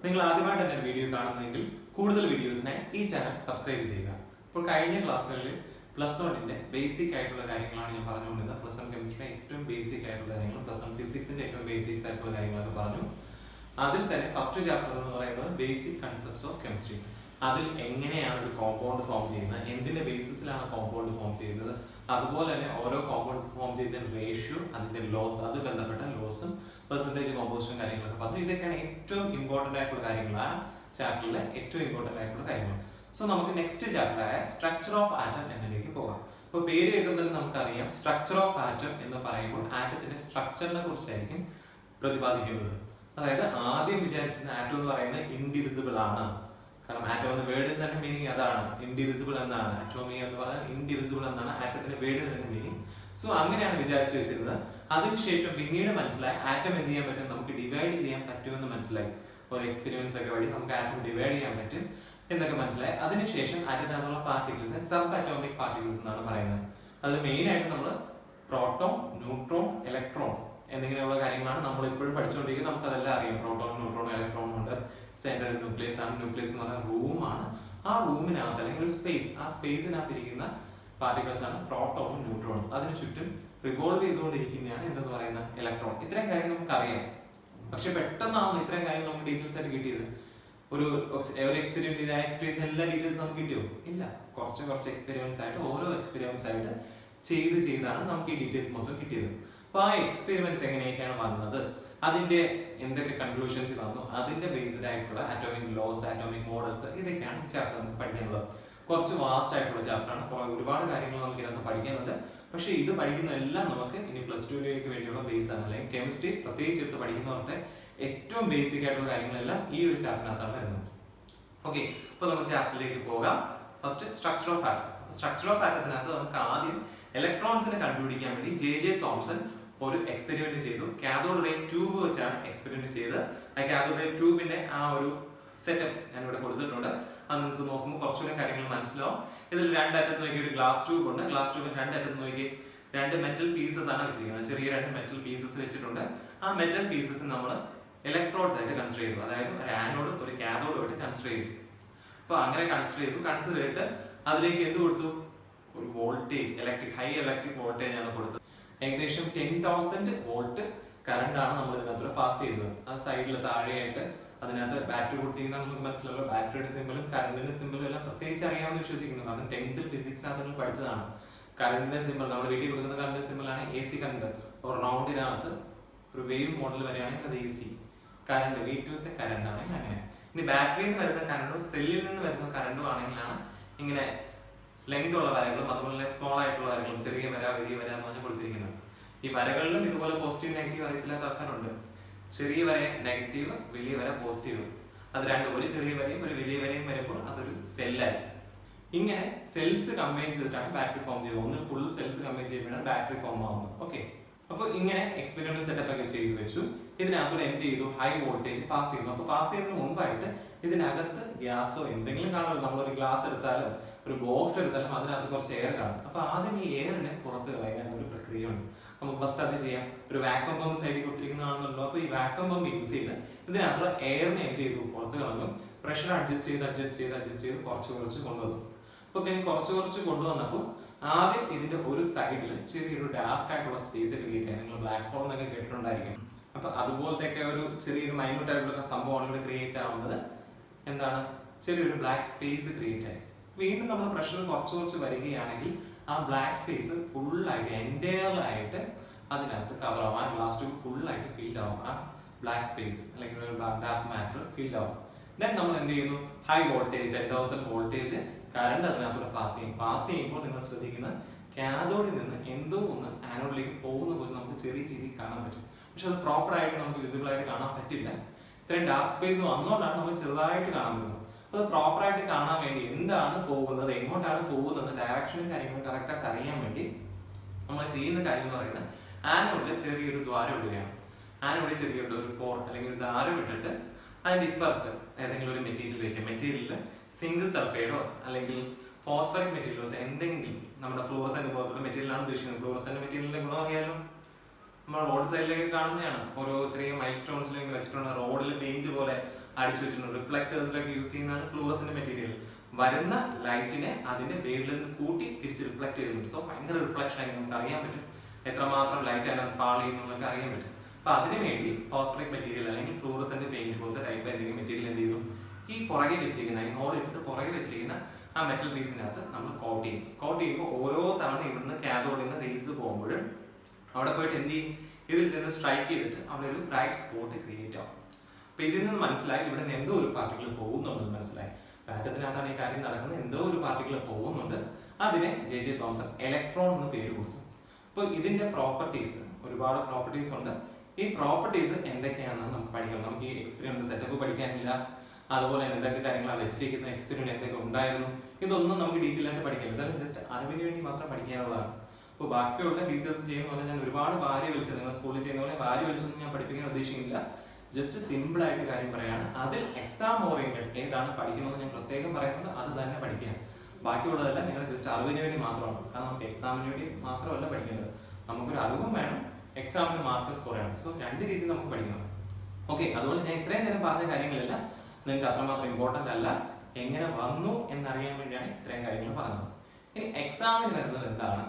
നിങ്ങൾ ആദ്യമായിട്ട് എൻ്റെ വീഡിയോ കാണുന്നതെങ്കിൽ കൂടുതൽ വീഡിയോസിനായി ഈ ചാനൽ സബ്സ്ക്രൈബ് ചെയ്യുക. അപ്പോൾ കഴിഞ്ഞ ക്ലാസ്സുകളിൽ പ്ലസ് വണ്ണിന്റെ ബേസിക് ആയിട്ടുള്ള കാര്യങ്ങളാണ് ഞാൻ പറഞ്ഞുകൊണ്ടിരുന്നത്. പ്ലസ് വൺ കെമിസ്ട്രി ഏറ്റവും ബേസിക് ആയിട്ടുള്ള കാര്യങ്ങൾ, പ്ലസ് വൺ ഫിസിക്സിന്റെ ഏറ്റവും ബേസിക്സ് ആയിട്ടുള്ള കാര്യങ്ങളൊക്കെ പറഞ്ഞു. അതിൽ തന്നെ ഫസ്റ്റ് ചാപ്റ്റർ എന്ന് പറയുന്നത് ബേസിക് കൺസെപ്റ്റ്സ് ഓഫ് കെമിസ്ട്രി. അതിൽ എങ്ങനെയാണ് ഒരു കോമ്പൗണ്ട് ഫോം ചെയ്യുന്നത്, എന്തിന്റെ ബേസിസിലാണ് കോമ്പൗണ്ട് ഫോം ചെയ്യുന്നത്, അതുപോലെ തന്നെ ഓരോ കോമ്പൗണ്ട്സ് ഫോം ചെയ്യുന്ന റേഷ്യോ, അതിന്റെ ലോസ്, അത് ബന്ധപ്പെട്ട ലോസും പെർസെന്റേജ് കോമ്പോസിഷൻ കാര്യങ്ങളൊക്കെ പറഞ്ഞു. ഇതൊക്കെയാണ് ഏറ്റവും ഇമ്പോർട്ടന്റ് ആയിട്ടുള്ള കാര്യങ്ങൾ, ആ ചാപ്റ്ററിലെ ഏറ്റവും ഇമ്പോർട്ടന്റ് ആയിട്ടുള്ള കാര്യങ്ങൾ. സോ നമുക്ക് നെക്സ്റ്റ് ചാപ്റ്ററായ സ്ട്രക്ചർ ഓഫ് ആറ്റം എന്നതിലേക്ക് പോകാം. അപ്പോൾ പേര് കേൾക്കുന്നതിൽ നമുക്കറിയാം, സ്ട്രക്ചർ ഓഫ് ആറ്റം എന്ന് പറയുമ്പോൾ ആറ്റത്തിന്റെ സ്ട്രക്ചറിനെ കുറിച്ചായിരിക്കും പ്രതിപാദിക്കുന്നത്. അതായത് ആദ്യം വിചാരിച്ചിരുന്ന ആറ്റം എന്ന് പറയുന്നത് ഇൻഡിവിസിബിൾ ആണ്. കാരണം ആറ്റം എന്ന വേർഡിന് തന്നെ മീനിങ് അതാണ്, ഇൻഡിവിസിബിൾ എന്നാണ്. അറ്റോമി എന്ന് പറഞ്ഞാൽ ഇൻഡിവിസിബിൾ എന്നാണ് ആറ്റത്തിന്റെ വേർഡിന് തന്നെ മീനിങ്. സോ അങ്ങനെയാണ് വിചാരിച്ചു വെച്ചിരുന്നത്. അതിനുശേഷം പിന്നീട് മനസ്സിലായി ആറ്റം എന്ത് ചെയ്യാൻ പറ്റും, നമുക്ക് ഡിവൈഡ് ചെയ്യാൻ പറ്റുമെന്ന് മനസ്സിലായി. ഒരു എക്സ്പെരിമെന്റ്സ് ഒക്കെ വഴി നമുക്ക് ആറ്റം ഡിവൈഡ് ചെയ്യാൻ പറ്റും എന്നൊക്കെ മനസ്സിലായി. അതിനുശേഷം ആറ്റത്തിനകത്തുള്ള പാർട്ടിക്കിൾസ് സബ് അറ്റോമിക് പാർട്ടിക്കിൾസ് എന്നാണ് പറയുന്നത്. അതിൽ മെയിൻ ആയിട്ട് നമ്മൾ പ്രോട്ടോൺ, ന്യൂട്രോൺ, ഇലക്ട്രോൺ എന്നിങ്ങനെയുള്ള കാര്യങ്ങളാണ് നമ്മൾ ഇപ്പോഴും പഠിച്ചുകൊണ്ടിരിക്കുന്നത്. നമുക്ക് അതെല്ലാം അറിയാം. പ്രോട്ടോൺ, ന്യൂട്രോൺ, ഇലക്ട്രോൺ ഉണ്ട്. സെൻട്രൽ ന്യൂക്ലിയസ് ആണ്. ന്യൂക്ലിയസ് എന്ന് പറഞ്ഞാൽ റൂമാണ്. ആ റൂമിനകത്ത് അല്ലെങ്കിൽ ഒരു സ്പേസ്, ആ സ്പേസിനകത്ത് ഇരിക്കുന്ന പാർട്ടിക്കിൾസ് ആണ് പ്രോട്ടോണും ന്യൂട്രോണും. അതിന് ചുറ്റും റിവോൾവ് ചെയ്തുകൊണ്ടിരിക്കുന്നതാണ് എന്തെന്ന് പറയുന്നത് ഇലക്ട്രോൺ. ഇത്രയും കാര്യം നമുക്ക് അറിയാം. പക്ഷെ പെട്ടെന്നാണ് ഇത്രയും കാര്യങ്ങൾ നമുക്ക് ഡീറ്റെയിൽസ് ആയിട്ട് കിട്ടിയത്. ഒരു എക്സ്പെരിമെന്റ് ചെയ്ത എല്ലാ ഡീറ്റെയിൽസ് നമുക്ക് കിട്ടിയോ? ഇല്ല. കുറച്ച് എക്സ്പെരിമെന്റ്സ് ആയിട്ട്, ഓരോ എക്സ്പെരിമെന്റ്സ് ആയിട്ട് ചെയ്താണ് നമുക്ക് ഈ ഡീറ്റെയിൽസ് മൊത്തം കിട്ടിയത്. അപ്പൊ ആ എക്സ്പെരിമെന്റ്സ് എങ്ങനെയൊക്കെയാണ് വന്നത്, അതിന്റെ എന്തൊക്കെ കൺക്ലൂഷൻസ് വന്നു, അതിന്റെ ബേസ്ഡ് ആയിട്ടുള്ള അറ്റോമിക് ലോസ്, അറ്റോമിക് മോഡൽസ്, ഇതൊക്കെയാണ് ഈ ചാപ്റ്റർ നമുക്ക് പഠിക്കാനുള്ളത്. കുറച്ച് വാസ്റ്റ് ആയിട്ടുള്ള ചാപ്റ്ററാണ്. ഒരുപാട് കാര്യങ്ങൾ നമുക്ക് ഇതിനകത്ത് പഠിക്കാനുണ്ട്. പക്ഷെ ഇത് പഠിക്കുന്നതെല്ലാം നമുക്ക് ഇനി പ്ലസ് ടുവിലേക്ക് വേണ്ടിയുള്ള ബേസ് ആണ്. അല്ലെങ്കിൽ കെമിസ്ട്രി പ്രത്യേകിച്ച് എടുത്ത് പഠിക്കുന്നവരുടെ ഏറ്റവും ബേസിക് ആയിട്ടുള്ള കാര്യങ്ങളെല്ലാം ഈ ഒരു ചാപ്റ്ററിനകത്താണ് വരുന്നത്. ഓക്കെ, അപ്പൊ നമുക്ക് ചാപ്റ്ററിലേക്ക് പോകാം. First structure of atom. Structure of ആറ്റത്തിനകത്ത് നമുക്ക് ആദ്യം ഇലക്ട്രോൺസിനെ കണ്ടുപിടിക്കാൻ വേണ്ടി ജെ തോംസൺ ഒരു എക്സ്പെരിമെന്റ് ചെയ്തു. കാഥോഡ് റേ ട്യൂബ് വെച്ചാണ് എക്സ്പെരിമെന്റ് ചെയ്ത്. ആ കാഥോഡ് റേ ട്യൂബിന്റെ ആ ഒരു സെറ്റപ്പ് ഞാൻ ഇവിടെ കൊടുത്തിട്ടുണ്ട്. അത് നിങ്ങൾക്ക് നോക്കുമ്പോൾ കുറച്ചുകൂടെ കാര്യങ്ങൾ മനസ്സിലാവും. ഇതിൽ രണ്ടറ്റത്ത് നോക്കി ഒരു ഗ്ലാസ് ട്യൂബ് ഉണ്ട്. ഗ്ലാസ് ട്യൂബിന് രണ്ടറ്റത്ത് നോക്കി രണ്ട് മെറ്റൽ പീസസ് ആണ് വെച്ചിരിക്കുന്നത്. ചെറിയ രണ്ട് മെറ്റൽ പീസസ് വെച്ചിട്ടുണ്ട്. ആ മെറ്റൽ പീസസ് നമ്മൾ ഇലക്ട്രോഡ്സ് ആയിട്ട് കൺസിഡർ ചെയ്തു. അതായത് ഒരു ആനോഡ് ഒരു കാഥോഡ് ആയിട്ട് കൺസിഡർ ചെയ്തു. അപ്പൊ അങ്ങനെ കൺസിഡർ ചെയ്തിട്ട് അതിലേക്ക് എന്ത് കൊടുത്തു, ഒരു വോൾട്ടേജ്, ഹൈ ഇലക്ട്രിക് വോൾട്ടേജ് ആണ് കൊടുത്തത്. ഏകദേശം 10,000 വോൾട്ട് കറണ്ട് ആണ് നമ്മൾ ഇതിനകത്ത് പാസ് ചെയ്തത്. ആ സൈഡിൽ താഴെയായിട്ട് അതിനകത്ത് ബാറ്ററി കൊടുത്തിരിക്കുന്ന നമുക്ക് മനസ്സിലല്ലോ. ബാറ്ററിയുടെ സിമ്പിളും കറണ്ടിന്റെ സിമ്പിളും എല്ലാം പ്രത്യേകിച്ച് അറിയാമെന്ന് വിശ്വസിക്കുന്നു. കാരണം 10th ഫിസിക്സ് നിങ്ങൾ പഠിച്ചതാണ്. കറണ്ടിന്റെ സിമ്പിൾ നമ്മൾ വീട്ടിൽ കൊടുക്കുന്ന കറണ്ട് സിമ്പിളാണ് എ സി കറണ്ട്. ഒരു റൗണ്ടിനകത്ത് ഒരു വേവ് മോഡൽ വരികയാണെങ്കിൽ അത് എ സി കറണ്ട്, വീട്ടിലത്തെ കറണ്ട് ആണെങ്കിൽ അങ്ങനെ. ഇനി ബാറ്ററിയിൽ നിന്ന് വരുന്ന കറണ്ടും സെല്ലിൽ നിന്ന് വരുന്ന കറണ്ടും ആണെങ്കിലാണ് ഇങ്ങനെ ലെങ്ത് ഉള്ള വരകളും അതുപോലെ തന്നെ സ്മോൾ ആയിട്ടുള്ള വരകളും, ചെറിയ വര, വലിയ വര എന്ന് പറഞ്ഞ് കൊടുത്തിരിക്കുന്നത്. ഈ വരകളിലും ഇതുപോലെ പോസിറ്റീവ് നെഗറ്റീവ് അറിയത്തില്ലാത്ത ആൾക്കാരുണ്ട്. ചെറിയ വര നെഗറ്റീവ്, വലിയ വര പോസിറ്റീവ്. അത് രണ്ടും, ഒരു ചെറിയ വരയും ഒരു വലിയ വരയും വരുമ്പോൾ അതൊരു സെല്ലായി. ഇങ്ങനെ സെൽസ് കമ്പൈൻ ചെയ്തിട്ടാണ് ബാറ്ററി ഫോം ചെയ്തത്. ഒന്നിൽ കൂടുതൽ സെൽസ് കമ്പൈൻ ചെയ്യുമ്പോഴാണ് ബാറ്ററി ഫോം ആവുന്നത്. ഓക്കെ, അപ്പൊ ഇങ്ങനെ എക്സ്പെരിമെന്റ് സെറ്റപ്പ് ഒക്കെ ചെയ്തു വെച്ചു. ഇതിനകത്തൂടെ എന്ത് ചെയ്തു, ഹൈ വോൾട്ടേജ് പാസ് ചെയ്യുന്നു. അപ്പൊ പാസ് ചെയ്യുന്നതിന് മുമ്പായിട്ട് ഇതിനകത്ത് ഗ്യാസോ എന്തെങ്കിലും കാണുമല്ലോ. നമ്മളൊരു ഗ്ലാസ് എടുത്താലും ഒരു ബോക്സ് എടുത്താലും അതിനകത്ത് കുറച്ച് എയർ കാണും. അപ്പൊ ആദ്യം ഈ എയറിനെ പുറത്ത് കളയാൻ ഒരു പ്രക്രിയ ഉണ്ട്. നമുക്ക് ഫസ്റ്റ് അത് ചെയ്യാം. ഒരു വാക്വം പമ്പ് സൈഡിൽ കൊടുത്തിരിക്കുന്നതാണല്ലോ. അപ്പൊ ഈ വാക്വം പമ്പ് യൂസ് ചെയ്ത് ഇതിനകത്തുള്ള എയറിനെ എന്ത് ചെയ്തു, പുറത്ത് കളഞ്ഞു. പ്രഷർ അഡ്ജസ്റ്റ് ചെയ്ത് കുറച്ച് കൊണ്ടുവന്നു. അപ്പൊ ഇങ്ങനെ കുറച്ച് കൊണ്ടുവന്നപ്പോൾ ആദ്യം ഇതിന്റെ ഒരു സൈഡിൽ ചെറിയൊരു ഡാർക്ക് ആയിട്ടുള്ള സ്പേസ് ക്രിയേറ്റ് ആയി. നിങ്ങൾ ബ്ലാക്ക് ഹോൾ എന്നൊക്കെ കേട്ടിട്ടുണ്ടായിരിക്കും. അപ്പൊ അതുപോലത്തെ ഒരു ചെറിയൊരു മൈന്യൂട്ട് ആയിട്ടുള്ള സംഭവമാണ് ഇവിടെ ക്രിയേറ്റ് ആവുന്നത്. എന്താണ്, ചെറിയൊരു ബ്ലാക്ക് സ്പേസ് ക്രിയേറ്റ് ആയി. വീണ്ടും നമ്മൾ പ്രഷർ കുറച്ച് വരികയാണെങ്കിൽ ആ ബ്ലാക്ക് സ്പേസ് ഫുള്ളായിട്ട് എൻറ്റയർലായിട്ട് അതിനകത്ത് കവർ ആവും. ആ ഗ്ലാസ് ട്യൂബ് ഫുള്ളായിട്ട് ഫിൽഡ് ആവും. ആ ബ്ലാക്ക് സ്പേസ് അല്ലെങ്കിൽ ഒരു ഡാർക്ക് മാറ്റർ ഫിൽഡ് ആവും. ദെൻ നമ്മൾ എന്ത് ചെയ്യുന്നു, ഹൈ വോൾട്ടേജ് 10,000 വോൾട്ടേജ് കറണ്ട് അതിനകത്തൂടെ പാസ് ചെയ്യുമ്പോൾ നിങ്ങൾ ശ്രദ്ധിക്കുന്നത് കാഥോഡിൽ നിന്ന് എന്തോ ഒന്ന് ആനോഡിലേക്ക് പോകുന്ന പോലെ നമുക്ക് ചെറിയ രീതിയിൽ കാണാൻ പറ്റും. പക്ഷെ അത് പ്രോപ്പർ ആയിട്ട് നമുക്ക് വിസിബിൾ ആയിട്ട് കാണാൻ പറ്റില്ല. ഇത്രയും ഡാർക്ക് സ്പേസ് വന്നുകൊണ്ടാണ് നമ്മൾ ചെറുതായിട്ട് കാണാൻ പറ്റുന്നത്. അത് പ്രോപ്പർ ആയിട്ട് കാണാൻ വേണ്ടി എന്താണ് പോകുന്നത്, എങ്ങോട്ടാണ് പോകുന്നത്, ഡയറക്ഷനും കാര്യങ്ങളും കറക്റ്റ് ആയിട്ട് അറിയാൻ വേണ്ടി നമ്മൾ ചെയ്യുന്ന കാര്യം എന്ന് പറയുന്നത് ആനോഡിൽ ചെറിയൊരു ദ്വാരം ഇടുകയാണ്. ആനോഡിൽ ചെറിയൊരു ഒരു പോർ അല്ലെങ്കിൽ ഒരു ദ്വാരം ഇട്ടിട്ട് അതിന്റെ ഇപ്പുറത്ത് ഏതെങ്കിലും ഒരു മെറ്റീരിയൽ വയ്ക്കാം. മെറ്റീരിയലിൽ സിങ്ക് സൾഫൈഡോ അല്ലെങ്കിൽ ഫോസ്ഫറിക് മെറ്റീരിയൽസ് എന്തെങ്കിലും, നമ്മുടെ ഫ്ലൂറസെന്റ് പോലത്തെ മെറ്റീരിയലാണ് ഉദ്ദേശിക്കുന്നത്. ഫ്ലൂറസെന്റ് മെറ്റീരിയലിന്റെ ഗുണം അറിയാലോ, നമ്മൾ റോഡ് സൈഡിലേക്ക് കാണുന്നതാണ്. ഓരോ ചെറിയ മൈൽ സ്റ്റോൺസിലേക്ക് വെച്ചിട്ടുണ്ട്. റോഡിൽ പെയിന്റ് പോലെ അടിച്ചു വെച്ചിട്ടുണ്ട്. റിഫ്ലക്ടേഴ്സിലൊക്കെ യൂസ് ചെയ്യുന്നതാണ് ഫ്ലൂറസെന്റ് മെറ്റീരിയൽ. വരുന്ന ലൈറ്റിനെ അതിന്റെ വേവ് ലെങ്ത് കൂട്ടി തിരിച്ച് റിഫ്ലക്ട് ചെയ്യുന്നു. സോ ഭയങ്കര റിഫ്ലക്ഷൻ ആയി നമുക്ക് അറിയാൻ പറ്റും എത്രമാത്രം ലൈറ്റ് അതിനകത്ത് ഫാൾ ചെയ്യുന്നു എന്നൊക്കെ അറിയാൻ പറ്റും. അപ്പൊ അതിനു വേണ്ടി ഫോസ്ഫറിക് മെറ്റീരിയൽ അല്ലെങ്കിൽ ഫ്ലൂറസെന്റ് പെയിന്റ് പോലത്തെ ടൈപ്പ് എന്തെങ്കിലും മെറ്റീരിയൽ എന്ത് ചെയ്യുന്നു, ഈ പുറകെ വെച്ചിരിക്കുന്ന ഈ ഹോൾ ഇട്ടിട്ട് പുറകെ വെച്ചിരിക്കുന്ന ആ മെറ്റൽ പീസിനകത്ത് നമ്മൾ കോട്ട് ചെയ്യും. കോട്ട് ചെയ്യുമ്പോൾ ഓരോ തവണ ഇവിടുന്ന് കാഥോഡിൽ നിന്ന് റേസ് പോകുമ്പോഴും അവിടെ പോയിട്ട് എന്ത് ചെയ്യും, ഇതിൽ നിന്ന് സ്ട്രൈക്ക് ചെയ്തിട്ട് അവിടെ ഒരു ബ്രൈറ്റ് സ്പോട്ട് ക്രിയേറ്റ് ആവും. അപ്പൊ ഇതിൽ നിന്ന് മനസ്സിലായി ഇവിടെ നിന്ന് എന്തോ ഒരു പാർട്ടിക്കിൾ പോകുന്നുണ്ടെന്ന് മനസ്സിലായി. ആറ്റത്തിനകത്താണ് ഈ കാര്യം നടക്കുന്നത്, എന്തോ ഒരു പാർട്ടിക്കിൾ പോകുന്നുണ്ട്. അതിനെ ജെ തോംസൺ ഇലക്ട്രോൺ എന്ന് പേര് കൊടുത്തു. അപ്പോൾ ഇതിന്റെ പ്രോപ്പർട്ടീസ്, ഒരുപാട് പ്രോപ്പർട്ടീസ് ഉണ്ട്. ഈ പ്രോപ്പർട്ടീസ് എന്തൊക്കെയാണെന്ന് നമുക്ക് പഠിക്കണം. നമുക്ക് ഈ എക്സ്പെരിമെന്റ് സെറ്റപ്പ് പഠിക്കാനില്ല, അതുപോലെ തന്നെ എന്തൊക്കെ കാര്യങ്ങളാണ് വെച്ചിരിക്കുന്ന എക്സ്പെരിമെന്റ് എന്തൊക്കെ ഉണ്ടായിരുന്നു, ഇതൊന്നും നമുക്ക് ഡീറ്റെയിൽ ആയിട്ട് പഠിക്കില്ല. ഇതെല്ലാം ജസ്റ്റ് അറിവിന് വേണ്ടി മാത്രം പഠിക്കാനുള്ളതാണ്. അപ്പോൾ ബാക്കിയുള്ള ടീച്ചേഴ്സ് ചെയ്യുന്ന പോലെ ഞാൻ ഒരുപാട് വാരി വലിച്ചത്, നിങ്ങൾ സ്കൂളിൽ ചെയ്യുന്ന പോലെ വാരി വലിച്ചൊന്നും ഞാൻ പഠിപ്പിക്കാൻ ഉദ്ദേശിക്കുന്നില്ല. ജസ്റ്റ് സിമ്പിൾ ആയിട്ട് കാര്യം പറയാണ്. അതിൽ എക്സാം ഓറിയന്റഡ് ഏതാണ് പഠിക്കണമെന്ന് ഞാൻ പ്രത്യേകം പറയുന്നത്, അത് തന്നെ പഠിക്കുക. ബാക്കിയുള്ളതല്ല നിങ്ങൾ ജസ്റ്റ് അറിവിന് വേണ്ടി മാത്രമാണ്. കാരണം നമുക്ക് എക്സാമിന് വേണ്ടി മാത്രമല്ല പഠിക്കേണ്ടത്, നമുക്കൊരു അറിവും വേണം, എക്സാമിന് മാർക്ക് സ്കോർ ചെയ്യണം. സോ രണ്ട് രീതിയിൽ നമുക്ക് പഠിക്കണം. ഓക്കെ, അതുപോലെ ഞാൻ ഇത്രയും നേരം പറഞ്ഞ കാര്യങ്ങളെല്ലാം നിങ്ങൾക്ക് അത്രമാത്രം ഇമ്പോർട്ടൻ്റ് അല്ല, എങ്ങനെ വന്നു എന്നറിയാൻ വേണ്ടിയാണ് ഇത്രയും കാര്യങ്ങൾ പറഞ്ഞത്. ഇനി എക്സാമിന് വരുന്നത് എന്താണ്?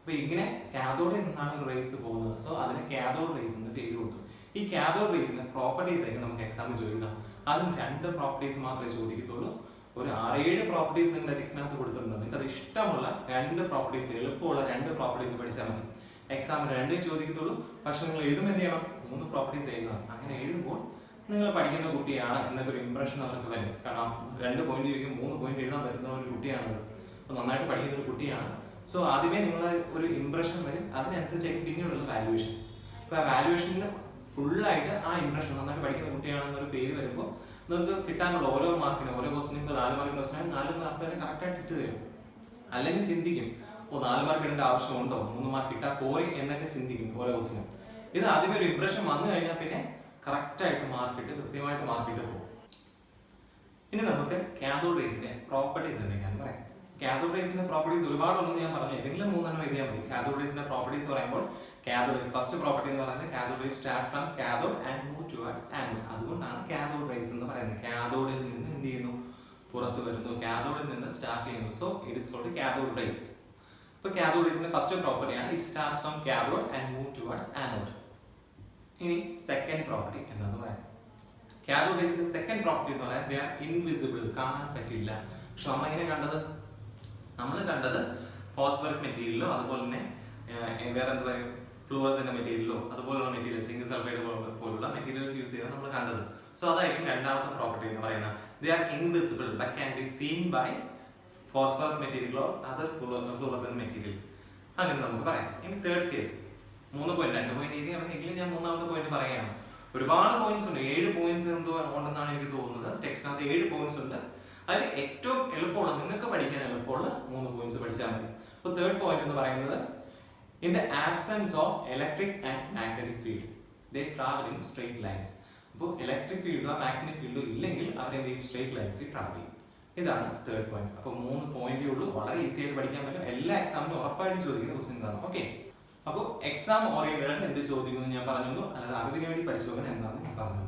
അപ്പൊ ഇങ്ങനെ കാഥോഡിൽ നിന്നാണ് ഒരു റേസ് പോകുന്നത്. സോ അതിന് കാഥോഡ് റേസ് എന്ന് പേര് കൊടുത്തു. ഈ കാഥോഡ് റേസിന്റെ പ്രോപ്പർട്ടീസ് ആയിരിക്കും നമുക്ക് എക്സാമിൽ ചോദിക്കാം. അതും 2 പ്രോപ്പർട്ടീസ് മാത്രമേ ചോദിക്കത്തുള്ളൂ. ഒരു 6-7 പ്രോപ്പർട്ടീസ് നിങ്ങളുടെ ടെക്സ്റ്റിനകത്ത് കൊടുത്തിട്ടുണ്ട്. നിങ്ങൾക്ക് അത് ഇഷ്ടമുള്ള 2 പ്രോപ്പർട്ടീസ്, എളുപ്പമുള്ള 2 പ്രോപ്പർട്ടീസ് പഠിച്ചാൽ മതി. എക്സാമിന് 2 ചോദിക്കത്തുള്ളൂ. പക്ഷെ നിങ്ങൾ എഴുതുമ്പോൾ എന്ത് ചെയ്യണം, 3 പ്രോപ്പർട്ടീസ് എഴുതണം. അങ്ങനെ എഴുതുമ്പോൾ നിങ്ങൾ പഠിക്കുന്ന കുട്ടിയാണ് എന്നൊരു ഇംപ്രഷൻ അവർക്ക് വരും. കാരണം 2 പോയിന്റ് ചോദിക്കും, 3 പോയിന്റ് എഴുതാൻ പറ്റുന്ന ഒരു കുട്ടിയാണത്. അപ്പൊ നന്നായിട്ട് പഠിക്കുന്ന ഒരു കുട്ടിയാണ്. സോ ആദ്യമേ നിങ്ങളെ ഒരു ഇംപ്രഷൻ വരും, അതിനനുസരിച്ചായിരിക്കും പിന്നീടുള്ള വാല്യുവേഷൻ. അപ്പൊ ആ വാല്യുവേഷനിൽ ഫുള്ളായിട്ട് ആ ഇംപ്രഷൻ നന്നായിട്ട് പഠിക്കുന്ന കുട്ടിയാണെന്നൊരു പേര് വരുമ്പോൾ നിങ്ങൾക്ക് കിട്ടാനുള്ള ഓരോ മാർക്കിനും, ഓരോ ക്വസ്റ്റിനും, ഇപ്പോൾ 4 മാർക്കിന്റെ ക്വസ്റ്റിനും 4 മാർക്ക് തന്നെ കറക്റ്റായിട്ട് ഇട്ട് തരും. അല്ലെങ്കിൽ ചിന്തിക്കും, 4 മാർക്ക് ഇടേണ്ട ആവശ്യമുണ്ടോ, 3 മാർക്ക് ഇട്ടാൽ പോരെ എന്നൊക്കെ ചിന്തിക്കും ഓരോ ക്വസ്റ്റിനും. ഇത് ആദ്യമേ ഒരു ഇംപ്രഷൻ വന്നു കഴിഞ്ഞാൽ പിന്നെ കറക്റ്റായിട്ട് മാർക്കിട്ട് കൃത്യമായിട്ട് മാർക്കിട്ട് പോകും. ഇനി നമുക്ക് കാഥോഡ് റേസിന്റെ പ്രോപ്പർട്ടീസ് എന്തൊക്കെയാണെന്ന് പറയാം. കാഥോഡ് റേസിന്റെ പ്രോപ്പർട്ടീസ് ഒരുപാടുണ്ടെന്ന് ഞാൻ പറഞ്ഞു, ഏതെങ്കിലും 3 എഴുതിയാൽ മതി. കാഥോഡ് റേസിന്റെ പ്രോപ്പർട്ടീസ് പറയുമ്പോൾ കാഥോഡ് റേസ് ഫസ്റ്റ് പ്രോപ്പർട്ടി എന്ന് പറയുന്നത് cathode rays start from cathode and move towards anode. അതുകൊണ്ടാണ് കാഥോഡ് റേസ് എന്ന് പറയുന്നത്. കാഥോഡിൽ നിന്ന് എന്ത് ചെയ്യുന്നു, പുറത്തു വരുന്നു, കാഥോഡിൽ നിന്ന് സ്റ്റാർട്ട് ചെയ്യുന്നു. So it is called cathode rays. ഇപ്പൊ കാഥോഡ് റേസിന്റെ ഫസ്റ്റ് പ്രോപ്പർട്ടിയാണ് it starts from cathode and move towards anode. ഇനി സെക്കൻഡ് പ്രോപ്പർട്ടി എന്താന്ന് പറയാം. കാഥോഡ് റേസിന്റെ സെക്കൻഡ് പ്രോപ്പർട്ടി എന്ന് പറയാൻ ദേ ആർ ഇൻവിസിബിൾ, കാണാൻ പറ്റില്ല. പക്ഷെ നമ്മളെങ്ങനെ കണ്ടത്, നമ്മൾ കണ്ടത് ഫോസ്ഫറിക് മെറ്റീരിയലോ അതുപോലെ തന്നെ വേറെ എന്ത് പറയും, ഫ്ലൂറസെന്റ് മെറ്റീരിയലോ അതുപോലുള്ള മെറ്റീരിയൽ, സിങ്ക് സൾഫൈഡ് പോലുള്ള മെറ്റീരിയൽസ് യൂസ് ചെയ്താണ് നമ്മൾ കണ്ടത്. സോ അതായിരിക്കും രണ്ടാമത്തെ പ്രോപ്പർട്ടി എന്ന് പറയുന്നത്. They are invisible but can be seen by phosphorus മെറ്റീരിയലോ അതർ ഫ്ലൂറസെന്റ് മെറ്റീരിയൽ. അങ്ങനെ നമുക്ക് പറയാം. ഇനി തേർഡ് കേസ്, 3 പോയിന്റ്, 2 പോയിന്റ് എഴുതിയാണെങ്കിൽ ഞാൻ 3ാമത്തെ പോയിന്റ് പറയുകയാണ്. ഒരുപാട് പോയിന്റ്സ് ഉണ്ട്, 7 പോയിന്റ്സ് എന്തോ ഉണ്ടെന്നാണ് എനിക്ക് തോന്നുന്നത്. ടെക്സ്റ്റിനകത്ത് 7 പോയിന്റ്സ് ഉണ്ട്. അതിൽ ഏറ്റവും എളുപ്പമുള്ള, നിങ്ങൾക്ക് പഠിക്കാൻ എളുപ്പമുള്ള 3 പോയിന്റ്സ് പഠിച്ചാൽ മതി. അപ്പോൾ തേർഡ് പോയിന്റ് എന്ന് പറയുന്നത് in the absence of electric and magnetic field they travel in straight lines. അപ്പോൾ ഇലക്ട്രിക് ഫീൽഡോ മാഗ്നറ്റിക് ഫീൽഡോ ഇല്ലെങ്കിൽ അവർ എന്ത് ചെയ്യും, സ്ട്രേറ്റ് ലൈൻസിൽ ട്രാവൽ ചെയ്യും. ഇതാണ് തേർഡ് പോയിന്റ്. അപ്പോൾ 3 പോയിന്റേ ഉള്ളൂ, വളരെ ഈസി ആയിട്ട് പഠിക്കാൻ പറ്റും. എല്ലാ എക്സാമിനും ഉറപ്പായിട്ടും ചോദിക്കുന്ന ക്വസ്റ്റ്യൻസ് ആണ്. ഓക്കെ, അപ്പോൾ എക്സാം ഓറിയന്റഡ് എന്ത് ചോദിക്കുന്നു ഞാൻ പറഞ്ഞു, അല്ലാതെ അറിവിന് വേണ്ടി പഠിച്ചു പോകാൻ എന്താണെന്ന് ഞാൻ പറഞ്ഞു.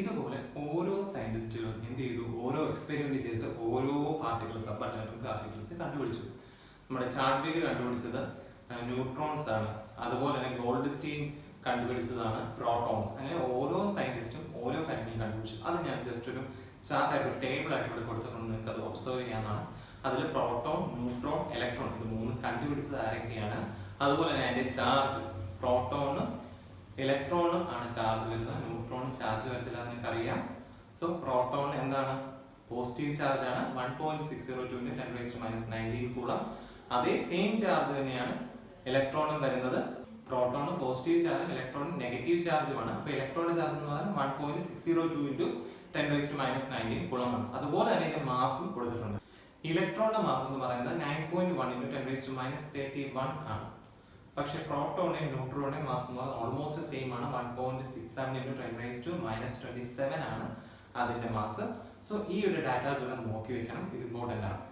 ഇതുപോലെ ഓരോ സയന്റിസ്റ്റുകളും എന്ത് ചെയ്തു, ഓരോ എക്സ്പെരിമെന്റ് ചെയ്ത് ഓരോ പാർട്ടിക്കിൾ, സബ് അറ്റോമിക് പാർട്ടിക്കിൾസ് കണ്ടുപിടിച്ചു. നമ്മുടെ ചാഡ്വിക് കണ്ടുപിടിച്ചത് ന്യൂട്രോൺസ് ആണ്. അതുപോലെ തന്നെ ഗോൾഡ്സ്റ്റീൻ കണ്ടുപിടിച്ചതാണ് പ്രോട്ടോൺസ്. അങ്ങനെ ഓരോ സയന്റിസ്റ്റും ഓരോ കാര്യങ്ങൾ കണ്ടുപിടിച്ചു. അത് ഞാൻ ജസ്റ്റ് ഒരു ചാർട്ടായിട്ട്, ഒരു ടേബിൾ ആയിട്ട് ഇവിടെ കൊടുത്തിട്ടുണ്ട്, നിങ്ങൾക്ക് അത് ഒബ്സർവ് ചെയ്യാവുന്നതാണ്. അതിൽ പ്രോട്ടോൺ, ന്യൂട്രോൺ, ഇലക്ട്രോൺ ഇത് 3 കണ്ടുപിടിച്ചത് ആരൊക്കെയാണ്, അതുപോലെ തന്നെ അതിന്റെ ചാർജ്, പ്രോട്ടോണും ഇലക്ട്രോണും ആണ് ചാർജ് വരുന്നത്, ന്യൂട്രോൺ ചാർജ് വരത്തില്ല എന്ന് നിങ്ങൾക്കറിയാം. സോ പ്രോട്ടോൺ എന്താണ്, പോസിറ്റീവ് ചാർജ് ആണ്, 1.602 × 10⁻⁻19 കൂളം. അതേ സെയിം ചാർജ് തന്നെയാണ് ഇലക്ട്രോണും വരുന്നത്. പ്രോട്ടോൺ പോസിറ്റീവ് ചാർജും ഇലക്ട്രോൺ നെഗറ്റീവ് ചാർജുമാണ്. അപ്പോൾ ഇലക്ട്രോണിന്റെ ചാർജ് എന്ന് പറയുന്നത് 1.602 × 10⁻⁻19 കൂളമാണ്. അതുപോലെ തന്നെ ഇതിന്റെ മാസും കൊടുത്തിട്ടുണ്ട്. ഇലക്ട്രോണിന്റെ മാസ് എന്ന് പറയുന്നത് 9.1 × 10⁻31 ആണ്. പക്ഷെ പ്രോട്ടോണിന്റെയും ന്യൂട്രോണിന്റെയും മാസ് എന്ന് പറയുന്നത് ഓൾമോസ്റ്റ് സെയിം ആണ്, 1.67 × 10⁻27 ആണ് അതിന്റെ മാസ്. സോ ഈ ഒരു ഡാറ്റാസ് ഇവിടെ നോക്കി വെക്കണം, ഇത് ഇമ്പോർട്ടന്റ് ആണ്.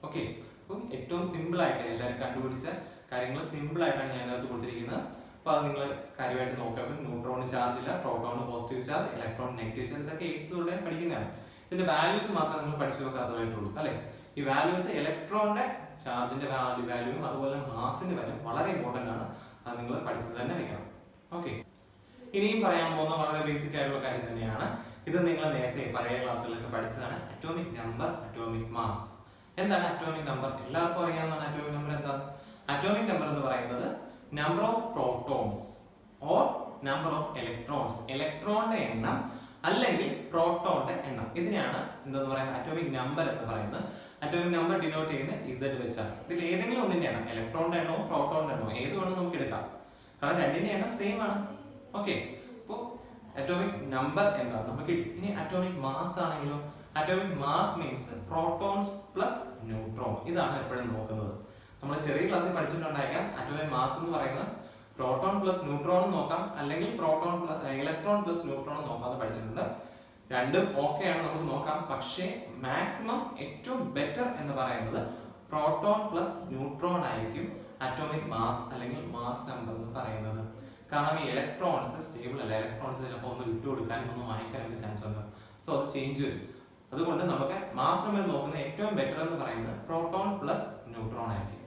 ഓക്കെ, അപ്പോൾ ഏറ്റവും സിമ്പിൾ ആയിട്ട് എല്ലാവരും കണ്ടുപിടിച്ച കാര്യങ്ങൾ സിമ്പിൾ ആയിട്ടാണ് ഞാൻ അതിനകത്ത് കൊടുത്തിരിക്കുന്നത്. അപ്പോൾ അത് നിങ്ങൾ കാര്യമായിട്ട് നോക്കുമ്പോൾ ന്യൂട്രോൺ ചാർജ് ഇല്ല, proton positive charge, electron negative charge, ഇതൊക്കെ 8th പഠിക്കുന്നതാണ്. ഇതിന്റെ വാല്യൂസ് മാത്രമേ നിങ്ങൾ പഠിച്ചു നോക്കാത്തതായിട്ടുള്ളൂ അല്ലെ. ഈ വാല്യൂസ് ഇലക്ട്രോണിന്റെ ചാർജിന്റെ വാല്യൂവും അതുപോലെ മാസിന്റെ വാല്യൂ വളരെ ഇമ്പോർട്ടന്റ് ആണ്. അത് നിങ്ങൾ പഠിച്ചു തന്നെ വെക്കണം. ഓക്കെ, ഇനിയും പറയാൻ പോകുന്ന വളരെ ബേസിക് ആയിട്ടുള്ള കാര്യം തന്നെയാണ്. ഇത് നിങ്ങൾ നേരത്തെ പഴയ ക്ലാസ്സുകളിലൊക്കെ പഠിച്ചതാണ്. Atomic number, atomic mass. എന്താണ് അറ്റോമിക് നമ്പർ? എല്ലാവർക്കും അറിയാവുന്നതാണ് അറ്റോമിക് നമ്പർ എന്താണ്. അറ്റോമിക് നമ്പർ എന്ന് പറയുന്നത് number of protons or number of electrons, ഇലക്ട്രോണിന്റെ എണ്ണം അല്ലെങ്കിൽ പ്രോട്ടോണിന്റെ എണ്ണം, ഇതിനെയാണ് എന്തെന്ന് പറയുന്നത് അറ്റോമിക് നമ്പർ എന്ന് പറയുന്നത്. അറ്റോമിക് നമ്പർ ഡിനോട്ട് ചെയ്യുന്നത് Z വെച്ചാണ്. ഇതിൽ ഏതെങ്കിലും ഒന്നിന്റെ എണ്ണം, ഇലക്ട്രോണിന്റെ എണ്ണവും പ്രോട്ടോണിന്റെ എണ്ണവും ഏത് വേണം നമുക്ക് എടുക്കാം, കാരണം രണ്ടിന്റെ എണ്ണം സെയിം ആണ്. ഓക്കെ, അപ്പോൾ അറ്റോമിക് നമ്പർ എന്താണ് നമുക്ക്. ഇനി അറ്റോമിക് മാസ് ആണെങ്കിലോ, atomic mass means protons plus neutron. ഇതാണ് എപ്പോഴും നോക്കുന്നത്. നമ്മൾ ചെറിയ ക്ലാസ്സിൽ പഠിച്ചിട്ടുണ്ടായിരിക്കാം അറ്റോമിക് മാസ് എന്ന് പറയുന്നത് പ്രോട്ടോൺ പ്ലസ് ന്യൂട്രോൺ നോക്കാം, അല്ലെങ്കിൽ proton plus electron plus neutron നോക്കാമെന്ന് പഠിച്ചിട്ടുണ്ട്. രണ്ടും ഓക്കെയാണ്, നമുക്ക് നോക്കാം. പക്ഷേ മാക്സിമം ഏറ്റവും ബെറ്റർ എന്ന് പറയുന്നത് പ്രോട്ടോൺ പ്ലസ് ന്യൂട്രോൺ ആയിരിക്കും അറ്റോമിക് മാസ് അല്ലെങ്കിൽ മാസ് നമ്പർ എന്ന് പറയുന്നത്. കാരണം ഈ ഇലക്ട്രോൺസ് സ്റ്റേബിൾ അല്ല, ഇലക്ട്രോൺസ് ചിലപ്പോൾ ഒന്ന് വിട്ടുകൊടുക്കാനും ഒന്ന് വാങ്ങിക്കാനൊക്കെ ചാൻസ് ഉണ്ട്. സോ അത് ചേഞ്ച് വരും. അതുകൊണ്ട് നമുക്ക് മാസ് നമ്പർ നോക്കുന്ന ഏറ്റവും ബെറ്റർ എന്ന് പറയുന്നത് പ്രോട്ടോൺ പ്ലസ് ന്യൂട്രോൺ ആയിരിക്കും.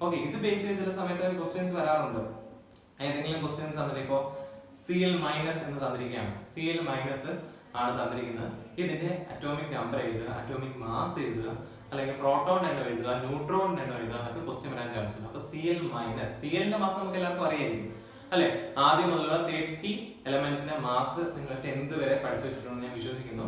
ഓക്കെ, ഇത് ബേസ് ചെയ്ത് ചില സമയത്ത് ക്വസ്റ്റ്യൻസ് വരാറുണ്ട്. ഏതെങ്കിലും ക്വസ്റ്റ്യൻസ് തന്നിട്ട് ഇപ്പോൾ Cl മൈനസ് എന്ന് തന്നിരിക്കുകയാണ്, Cl മൈനസ് ആണ് തന്നിരിക്കുന്നത്. ഇതിന്റെ അറ്റോമിക് നമ്പർ എഴുതുക, അറ്റോമിക് മാസ് എഴുതുക, അല്ലെങ്കിൽ പ്രോട്ടോൺ എണ്ണം എഴുതുക, ന്യൂട്രോൺ എണ്ണം എഴുതുക എന്നൊക്കെ ക്വസ്റ്റ്യൻ വരാൻ ചാൻസ് ഉണ്ട്. അപ്പൊ Cl മൈനസ്, Clന്റെ മാസ് നമുക്ക് എല്ലാവർക്കും അറിയായിരിക്കും അല്ലെ. ആദ്യം മുതലുള്ള 30 എലമെന്റ്സിന്റെ മാസ് നിങ്ങൾ 10th വരെ പഠിച്ചു വെച്ചിട്ടുണ്ടെന്ന് ഞാൻ വിശ്വസിക്കുന്നു.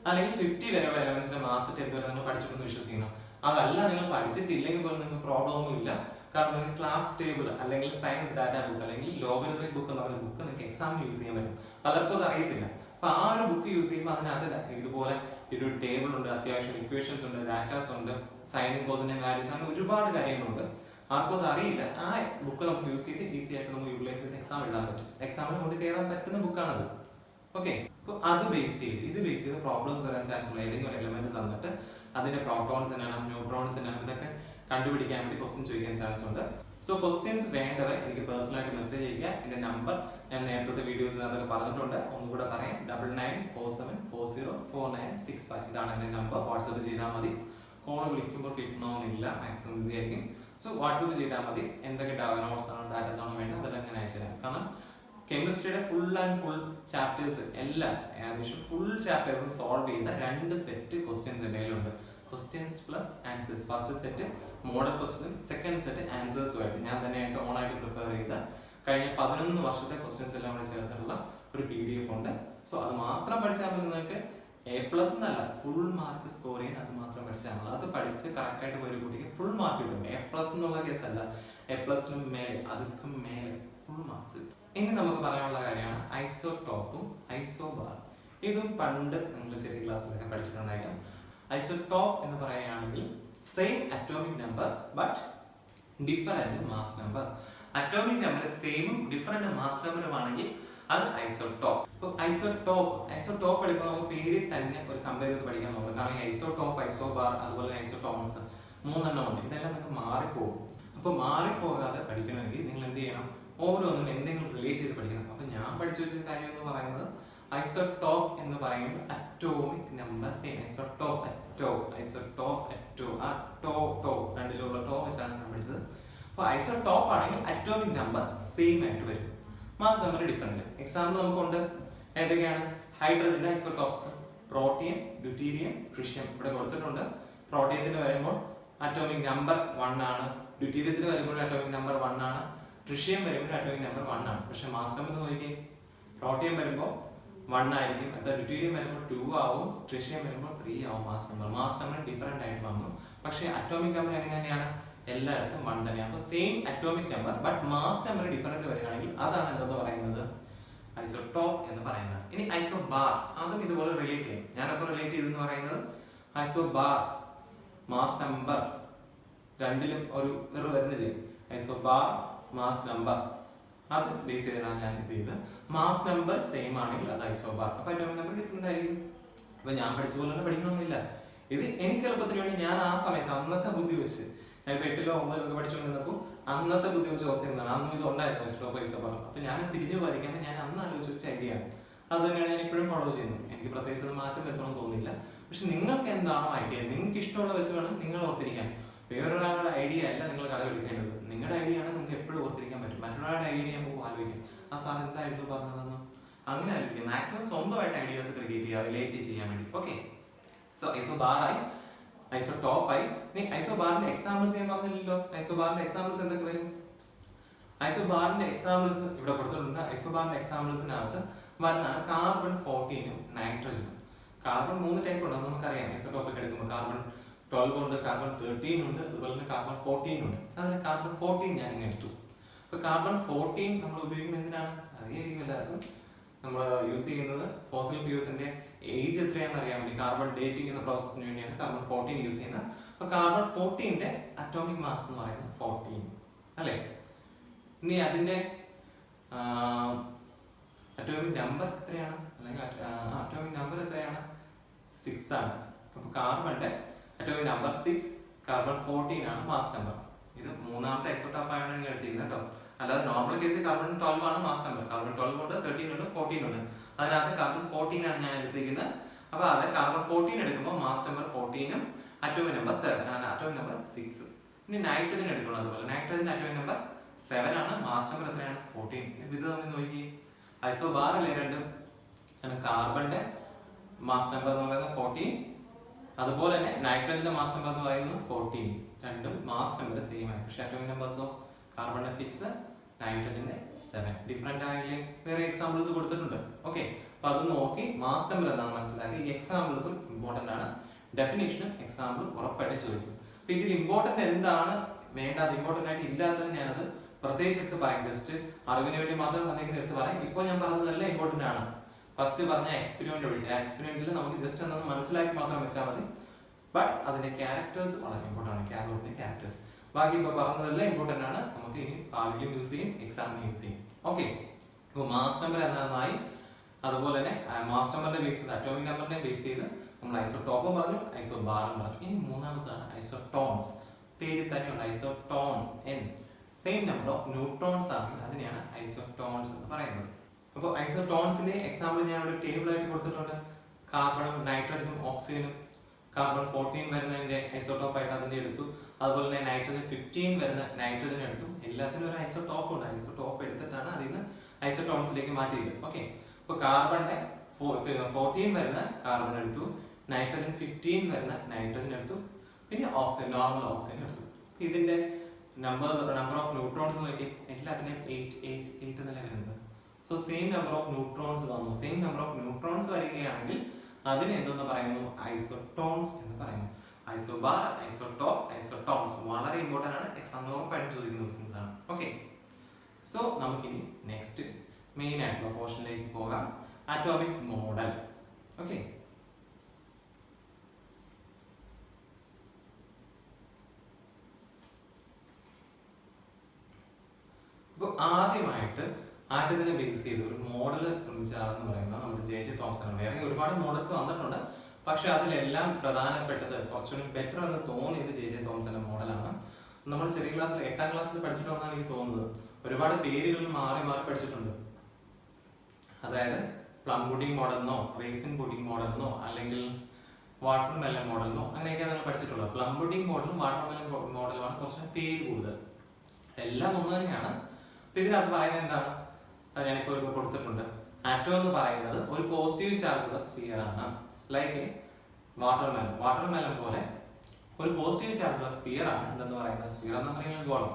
അല്ലെങ്കിൽ 50 വരെയുള്ള എലമെന്റ്സിന്റെ മാസ് 10th വരെ നിങ്ങൾ പഠിച്ചിട്ടുണ്ടെന്ന് വിശ്വസിക്കുന്നു. അതല്ല നിങ്ങൾ പഠിച്ചിട്ടില്ലെങ്കിൽ പോലും നിങ്ങൾക്ക് പ്രോബ്ലം ഒന്നും ഇല്ല. കാരണം നിങ്ങൾക്ക് ക്ലാസ് ടേബിൾ അല്ലെങ്കിൽ സയൻസ് ഡാറ്റ ബുക്ക് അല്ലെങ്കിൽ ലോഗരിതമിക് ബുക്ക് എന്ന് പറയുന്ന ബുക്ക് നിങ്ങൾക്ക് എക്സാമിന് യൂസ് ചെയ്യാൻ പറ്റും. പലർക്കും അത് അറിയത്തില്ല. അപ്പൊ ആ ഒരു ബുക്ക് യൂസ് ചെയ്യുമ്പോൾ അതിനകത്ത് ഇതുപോലെ ഒരു ടേബിൾ ഉണ്ട്, അത്യാവശ്യം ഇക്വേഷൻസ് ഉണ്ട്, ഡാറ്റാസ് ഉണ്ട്, സൈനും കോസിന്റെയും വാല്യൂസ്, അങ്ങനെ ഒരുപാട് കാര്യങ്ങളുണ്ട്. ആർക്കും അത് അറിയില്ല. ആ ബുക്ക് നമുക്ക് യൂസ് ചെയ്ത് ഈസി ആയിട്ട് നമുക്ക് യൂട്ടിലൈസ് ചെയ്ത് എക്സാം എഴുതാൻ പറ്റും. എക്സാമിന് കൊണ്ട് കയറാൻ പറ്റുന്ന ബുക്കാണത്. ഓക്കെ, അപ്പൊ അത് ബേസ് ചെയ്ത് പ്രോബ്ലംസ് വരാൻ ചാൻസ് ഉള്ള ഏതെങ്കിലും ഒരു എലമെന്റ് തന്നിട്ട് അതിന്റെ പ്രോട്ടോൺസ് എന്നാണ്, ന്യൂട്രോൺസ് എന്നാണ്, ഇതൊക്കെ കണ്ടുപിടിക്കാൻ വേണ്ടി ക്വസ്റ്റ്യൻ ചോദിക്കാൻ ചാൻസ് ഉണ്ട്. സോ ക്വസ്റ്റ്യൻസ് വേണ്ടവർ എനിക്ക് പേഴ്സണലായിട്ട് മെസ്സേജ് ചെയ്യുക. എന്റെ നമ്പർ ഞാൻ നേരത്തെ വീഡിയോസിനകത്തൊക്കെ പറഞ്ഞിട്ടുണ്ട്, ഒന്നുകൂടെ പറയാം. 9947404965. ഇതാണ് എന്റെ നമ്പർ. വാട്സ്ആപ്പ് ചെയ്താൽ മതി. കോൾ വിളിക്കുമ്പോൾ കിട്ടണമെന്നില്ല, മാക്സിമം ബിസി ആയിരിക്കും. സോ വാട്സ്ആപ്പ് ചെയ്താൽ മതി. എന്തൊക്കെ നോട്ട്സ് ആണോ ഡാറ്റാസ് ആണോ വേണ്ടത് അതെല്ലാം ഞാൻ അയച്ചു തരാം. കാരണം കെമിസ്ട്രിയുടെ ഫുൾ ആൻഡ് ഫുൾ ചാപ്റ്റേഴ്സ് എല്ലാം ഏകദേശം ഫുൾ ചാപ്റ്റേഴ്സും സോൾവ് ചെയ്യുന്ന 2 സെറ്റ് ക്വസ്റ്റ്യൻസ് എൻ്റെ കയ്യിലുണ്ട്. Questions plus answers. First set model question, second set ആൻസേഴ്സുമായിട്ട് ഞാൻ തന്നെയായിട്ട് ഓണായിട്ട് പ്രിപ്പയർ ചെയ്ത കഴിഞ്ഞ 11 വർഷത്തെ ക്വസ്റ്റ്യൻസ് എല്ലാം കൂടെ ചേർത്തിട്ടുള്ള ഒരു PDF ഉണ്ട്. സോ അത് മാത്രം പഠിച്ചാൽ മതി. നിങ്ങൾക്ക് A+ എന്നല്ല, ഫുൾ മാർക്ക് സ്കോർ ചെയ്യാൻ അത് മാത്രം പഠിച്ചാൽ മതി. അത് പഠിച്ച് കറക്റ്റായിട്ട് ഒരു കുട്ടിക്ക് ഫുൾ മാർക്ക് കിട്ടും. A+ എന്നുള്ള കേസല്ല, A+നും മേലെ, അതുക്കും മേലെ ഫുൾ മാർക്സ്. ഇനി നമുക്ക് പറയാനുള്ള കാര്യമാണ് ഐസോടോപ്പും ഐസോബാറും. ഇതും പണ്ട് നിങ്ങൾ ചെറിയ ക്ലാസ്സിലൊക്കെ പഠിച്ചിട്ടുണ്ടായിരിക്കാം. ഐസോടോപ്പ് എന്ന് പറയുകയാണെങ്കിൽ same atomic number but different mass number. Atomic number സെയിമും ഡിഫറെന്റ് മാസ് നമ്പറും ആണെങ്കിൽ അത് ഐസോടോപ്പ്. ഇപ്പൊ ഐസോടോപ്പ് എടുക്കുമ്പോൾ നമുക്ക് പേരിൽ തന്നെ ഒരു കമ്പയർ ചെയ്ത് പഠിക്കാൻ നോക്കാം. കാരണം ഐസോടോപ്പ്, ഐസോബാർ, അതുപോലെ ഐസോടോൺസ് 3 എണ്ണം ഉണ്ട്. ഇതെല്ലാം നമുക്ക് മാറിപ്പോകും. അപ്പൊ മാറിപ്പോകാതെ പഠിക്കണമെങ്കിൽ നിങ്ങൾ എന്ത് ചെയ്യണം, ഓരോന്നും എന്തെങ്കിലും റിലേറ്റ് ചെയ്ത് പഠിക്കണം. അപ്പൊ ഞാൻ പഠിച്ചു വെച്ച കാര്യം എന്ന് പറയുന്നത് ഐസോടോപ്പ് എന്ന് പറയുന്നത് atomic number same. Isotope Atto ആ ടോ രണ്ടിലുള്ള ടോ വെച്ചാണ് ഞാൻ പഠിച്ചത്. അപ്പൊ ഐസോടോപ്പ് ആണെങ്കിൽ അറ്റോമിക് നമ്പർ സെയിം ആയിട്ട് വരും, മാസ് നമ്പർ ഡിഫറെന്റ്. എക്സാമ്പിൾ നമുക്കുണ്ട്. ഏതൊക്കെയാണ്? ഹൈഡ്രജന്റെ ഐസോടോപ്സ് പ്രോട്ടിയം, ഡ്യൂട്ടീരിയം, ട്രിഷ്യം ഇവിടെ കൊടുത്തിട്ടുണ്ട്. പ്രോട്ടിയത്തിന് വരുമ്പോൾ അറ്റോമിക് നമ്പർ 1 ആണ്, ഡ്യൂട്ടീരിയത്തിന് വരുമ്പോൾ അറ്റോമിക് നമ്പർ 1 ആണ്, ട്രിഷ്യം വരുമ്പോൾ അറ്റോമിക് നമ്പർ 1 ആണ്. പക്ഷെ മാസ് നമ്പർ നോക്കിയേ, പ്രോട്ടിയം വരുമ്പോൾ 1 ആയിരിക്കും, അടുത്ത ഡ്യൂട്ടീരിയം വരുമ്പോൾ 2 ആവും, ട്രിഷ്യം വരുമ്പോൾ 3 ആവും. മാസ് നമ്പർ ഡിഫറെന്റ് ആയിട്ട് വന്നു. പക്ഷെ അറ്റോമിക് നമ്പർ എങ്ങനെ തന്നെയാണ്, എല്ലായിടത്തും 1 തന്നെയാണ്. അപ്പൊ same atomic number but mass number different വരികയാണെങ്കിൽ അതാണ് എന്തെന്ന് പറയുന്നത്, ഐസോടോപ്പ് എന്ന് പറയുന്നത്. ഇനി ഐസോബാർ, അതും ഇതുപോലെ റിലേറ്റ് ചെയ്യും. ഞാനപ്പോൾ റിലേറ്റ് ചെയ്തെന്ന് പറയുന്നത് ഐസോബാർ മാസ് നമ്പർ രണ്ടിലും ഒരു നിറവ് വരുന്നില്ലേ, ഐസോബാർ മാസ് നമ്പർ അത് ബേസ് ചെയ്താണ് ഞാൻ ഇത് ചെയ്തത്. മാസ് നമ്പർ സെയിം ആണെങ്കിൽ അത് ഐസോബാർ. അപ്പൊ അറ്റോമിക് നമ്പർ ഡിഫറെന്റ് ആയിരിക്കും. അപ്പൊ ഞാൻ പഠിച്ച പോലെ തന്നെ പഠിക്കണമെന്നില്ല. ഇത് എനിക്ക് എളുപ്പത്തിന് വേണ്ടി ഞാൻ ആ സമയത്ത് അന്നത്തെ ബുദ്ധി വെച്ച് ഞാനിപ്പോൾ 8-ലോ 9-ലോ ഒക്കെ പഠിച്ചുകൊണ്ടിരുന്നപ്പോൾ അന്നത്തെ ബുദ്ധി വെച്ച് ഓർത്തിരുന്നതാണ്. അന്നും ഇത് ഉണ്ടായിരുന്നു ഐസോടോപ്പ് ഐസോബാർ. അപ്പോൾ ഞാൻ തിരിഞ്ഞു വരയ്ക്കാൻ ഞാൻ അന്ന് ആലോചിച്ച ഒരു ഐഡിയ ആണ്. അത് തന്നെയാണ് ഞാൻ ഇപ്പോഴും ഫോളോ ചെയ്യുന്നത്. എനിക്ക് പ്രത്യേകിച്ച് അത് മാറ്റം വരുത്തണമെന്ന് തോന്നുന്നില്ല. പക്ഷെ നിങ്ങൾക്ക് എന്താണോ ഐഡിയ, നിങ്ങൾക്ക് ഇഷ്ടമുള്ള വെച്ച് വേണം നിങ്ങൾ ഓർത്തിരിക്കാൻ. വേറൊരാളുടെ ഐഡിയ അല്ല നിങ്ങൾ കടമെടുക്കേണ്ടത്. നിങ്ങളുടെ ഐഡിയ ആണ് നിങ്ങൾക്ക് എപ്പോഴും ഓർത്തിരിക്കാൻ പറ്റും. മറ്റൊരാളുടെ ഐഡിയ നമുക്ക് ആലോചിക്കാം, ആ സാർ എന്തായിരുന്നു പറഞ്ഞതെന്ന് അങ്ങനെ ആലോചിക്കും. മാക്സിമം സ്വന്തമായിട്ട് ഐഡിയാസ് ക്രിയേറ്റ് ചെയ്യുക, റിലേറ്റ് ചെയ്യാൻ വേണ്ടി. ഓക്കെ, സോ ഐസോബാറായി, ഐസോടോപ്പായി. ഇനി ഐസോബാറിന്റെ എക്സാമ്പിൾസ് ഞാൻ പറഞ്ഞില്ലല്ലോ. ഐസോബാറിന്റെ എക്സാമ്പിൾസ് എന്തൊക്കെ വരും? ഐസോബാറിന്റെ എക്സാമ്പിൾസ് ഇവിടെ കൊടുത്തിട്ടുണ്ട്. ഐസോബാറിന്റെ എക്സാമ്പിൾസിനകത്ത് വരുന്നതാണ് കാർബൺ 14-ഉം നൈട്രജനും. കാർബൺ 3 ടൈപ്പ് ഉണ്ട്, നമുക്കറിയാം. ഐസോടോപ്പിക് എടുക്കുമ്പോൾ കാർബൺ 12 ഉണ്ട്, കാർബൺ 13 ഉണ്ട്, അതുപോലെ തന്നെ കാർബൺ 14 ഉണ്ട്. അതിൽ കാർബൺ 14 ഞാൻ ഇങ്ങനെ എടുത്തു. അപ്പൊ കാർബൺ 14 നമ്മൾ ഉപയോഗിക്കുന്നത് എന്തിനാണ്? അറിയായിരിക്കും എല്ലാവർക്കും. നമ്മൾ യൂസ് ചെയ്യുന്നത് ഫോസിൽ ഫ്യൂൽസിന്റെ ഏജ് എത്രയാണെന്ന് അറിയാൻ വേണ്ടി, കാർബൺ ഡേറ്റിംഗ് എന്ന പ്രോസസ്സിന് വേണ്ടിയാണ് കാർബൺ 14 യൂസ് ചെയ്യുന്നത്. അപ്പൊ കാർബൺ 14ന്റെ അറ്റോമിക് മാസ് എന്ന് പറയുന്നത് 14 അല്ലേ. ഇനി അതിന്റെ അറ്റോമിക് നമ്പർ എത്രയാണ്? അല്ലെങ്കിൽ അറ്റോമിക് നമ്പർ എത്രയാണ്? 6 ആണ്. അപ്പൊ കാർബണിന്റെ അറ്റോമിക് നമ്പർ 6, കാർബൺ 14 ആണ് മാസ് നമ്പർ. ഇത് മൂന്നാമത്തെ ഐസോടോപ്പ് ആണ് ഞാൻ എടുത്തിരിക്കുന്നത് കേട്ടോ. അല്ലാതെ നോർമൽ കേസിൽ കാർബൺ 12 ആണ് മാസ് നമ്പർ. കാർബൺ 12 ഉണ്ട്, 13 ഉണ്ട്, 14 ഉണ്ട്. അതിനകത്ത് കാർബൺ 14 ആണ് ഞാൻ എടുത്തിരിക്കുന്നത്. അപ്പൊ അത് കാർബൺ 14 എടുക്കുമ്പോൾ മാസ് നമ്പർ 14ഉം അറ്റോമിക് നമ്പർ 7, അറ്റോമിക് നമ്പർ 6. ഇനി നൈട്രജൻ എടുക്കണം. അതുപോലെ നൈട്രജൻ അറ്റോമിക് നമ്പർ 7 ആണ്, മാസ് നമ്പർ എത്രയാണ്? 14. ഇത് തമ്മിൽ നോക്കി, ഐസോബാർ അല്ലേ രണ്ടും. കാർബണിന്റെ മാസ് നമ്പർ എന്ന് പറയുന്നത് 14, അതുപോലെ തന്നെ നൈട്രജന്റെ മാസ് നമ്പർ എന്ന് പറയുന്നത് 14. രണ്ടും മാസ് നമ്പർ സെയിം ആണ്. പക്ഷെ അറ്റോമിക് നമ്പേഴ്സോ കാർബണിന്റെ 6, നൈട്രജന്റെ 7 ഡിഫറെന്റ് ആയില്ലേ. വേറെ എക്സാമ്പിൾസ് കൊടുത്തിട്ടുണ്ട്. ഓക്കെ, അപ്പൊ അത് നോക്കി മാസ് നമ്പർ എന്താണെന്ന് മനസ്സിലാക്കി. ഈ എക്സാമ്പിൾസും ഇമ്പോർട്ടന്റ് ആണ്. ഡെഫിനേഷനും എക്സാമ്പിൾ ഉറപ്പായിട്ട് ചോദിക്കും. അപ്പൊ ഇതിൽ ഇമ്പോർട്ടന്റ് എന്താണ് വേണ്ടത്, ഇമ്പോർട്ടന്റ് ആയിട്ട് ഇല്ലാത്തത് ഞാനത് പ്രത്യേകിച്ച് എടുത്ത് പറയും. ജസ്റ്റ് അറിവിന് വേണ്ടി മാത്രം എന്തെങ്കിലും എടുത്ത് പറയും. ഇപ്പോൾ ഞാൻ പറഞ്ഞതെല്ലാം ഇമ്പോർട്ടന്റ് ആണ്. ഫസ്റ്റ് പറഞ്ഞ എക്സ്പെരിമെന്റ് ഒഴിച്ച്, ആ എക്സ്പെരിമെന്റിൽ നമുക്ക് ജസ്റ്റ് എന്താണെന്ന് മനസ്സിലാക്കി മാത്രം വെച്ചാൽ മതി. ബട്ട് അതിന്റെ ക്യാരക്ടേഴ്സ് വളരെ ഇമ്പോർട്ടന്റ് ആണ്. കാഥോഡിന്റെ ക്യാരക്ടേഴ്സ്. ബാക്കി ഇപ്പോൾ പറഞ്ഞതെല്ലാം ഇമ്പോർട്ടന്റ് ആണ്. നമുക്ക് ഇനി ഭാവിയിലും യൂസ് ചെയ്യും, എക്സാമിന് യൂസ് ചെയ്യും. ഓക്കെ, ഇപ്പോൾ മാസ് നമ്പർ എന്നായി. അതുപോലെ തന്നെ മാസ് നമ്പറിനെ ബേസ് ചെയ്ത്, അറ്റോമിക് നമ്പറിനെ ബേസ് ചെയ്ത് നമ്മൾ ഐസോടോപ്പും പറഞ്ഞു, ഐസോബാറും പറഞ്ഞു. ഇനി മൂന്നാമതാണ് ഐസോടോൺസ്. പേര് തന്നെയുണ്ട്, ഐസോടോൺ N. Same number of neutrons ആണ്, അതിനെയാണ് ഐസോടോൺസ് എന്ന് പറയുന്നത്. അപ്പോൾ ഐസോടോൺസിന്റെ എക്സാമ്പിൾ ഞാൻ ഇവിടെ ടേബിൾ ആയിട്ട് കൊടുത്തിട്ടുണ്ട്. കാർബണും നൈട്രജനും ഓക്സിജനും കാർബൺ 14 വരുന്നതിന്റെ ഐസോടോപ്പ് ആയിട്ട് അതിന്റെ എടുത്തു. അതുപോലെ തന്നെ നൈട്രജൻ 15 വരുന്ന നൈട്രജൻ എടുത്തു. എല്ലാത്തിനും ഒരു ഐസോടോപ്പ് ഉണ്ട്. ഐസോടോപ്പ് എടുത്തിട്ടാണ് അതിൽ നിന്ന് ഐസോടോൺസിലേക്ക് മാറ്റിയത്. ഓക്കെ, അപ്പൊ കാർബണിന്റെ 14 വരുന്ന കാർബൺ എടുത്തു, നൈട്രജൻ 15 വരുന്ന നൈട്രജൻ എടുത്തു, പിന്നെ ഓക്സിജൻ, നോർമൽ ഓക്സിജൻ എടുത്തു. ഇതിന്റെ നമ്പർ ഓഫ് ന്യൂട്രോൺസ് നോക്കി, എല്ലാത്തിനും 8, 8, 8 എന്നല്ല വരുന്നത്. So same number of neutrons വന്നു. സെയിം നമ്പർ ഓഫ് ന്യൂട്രോൺസ് വരികയാണെങ്കിൽ അതിനെ എന്തെന്ന് പറയുന്നു? ഐസോടോൺസ് എന്ന് പറയുന്നു. ഐസോബാർ, ഐസോടോപ്പ്, ഐസോടോൺസ് വളരെ ഇമ്പോർട്ടന്റ് ആണ്. എക്സാം ഉറപ്പായിട്ട് ചോദിക്കുന്ന ക്വസ്റ്റ്യൻസ് ആണ്. ഓക്കെ, സോ നമുക്കിനി നെക്സ്റ്റ് മെയിൻ ആയിട്ടുള്ള പോർഷനിലേക്ക് പോകാം. Atomic model. ഓക്കെ, അപ്പോൾ ആദ്യമായിട്ട് ആറ്റത്തിനെ ബേസ് ചെയ്ത് ഒരു മോഡൽ നിർമ്മിച്ച ആളെന്ന് പറയുന്നത് നമ്മുടെ J.J. തോമസ് ആണ്. വേറെ ഒരുപാട് മോഡൽസ് വന്നിട്ടുണ്ട്. പക്ഷെ അതിലെല്ലാം പ്രധാനപ്പെട്ടത്, കുറച്ചുകൂടി ബെറ്റർ എന്ന് തോന്നിയത് J.J. തോമസിന്റെ മോഡലാണ്. നമ്മൾ ചെറിയ ക്ലാസ്സിൽ 8ാം ക്ലാസ്സിൽ പഠിച്ചിട്ടുണ്ടെന്നാണ് എനിക്ക് തോന്നുന്നത്. ഒരുപാട് പേരുകൾ മാറി മാറി പഠിച്ചിട്ടുണ്ട്. അതായത് പ്ലം പുഡിംഗ് മോഡലെന്നോ, റേസിൻ പുഡിംഗ് മോഡലെന്നോ, അല്ലെങ്കിൽ വാട്ടർ മെലൺ മോഡലെന്നോ, അങ്ങനെയൊക്കെയാണ് നമ്മൾ പഠിച്ചിട്ടുള്ളത്. പ്ലം പുഡിംഗ് മോഡലും വാട്ടർ മെലൺ മോഡലുമാണ് കുറച്ചുകൂടി പേര് കൂടുതൽ. എല്ലാം ഒന്ന് തന്നെയാണ്. അപ്പൊ ഇതിനകത്ത് പറയുന്നത് എന്താണ്? ഞാനിപ്പോൾ ഇപ്പോൾ കൊടുത്തിട്ടുണ്ട്. ആറ്റം എന്ന് പറയുന്നത് ഒരു പോസിറ്റീവ് ചാർജുള്ള സ്ഫിയർ ആണ്. Like water melon. Water melon പോലെ ഒരു പോസിറ്റീവ് ചാർജുള്ള സ്ഫിയർ ആണ് എന്തെന്ന് പറയുന്നത്. സ്ഫിയർ എന്ന് പറയുന്നത് ഗോളം.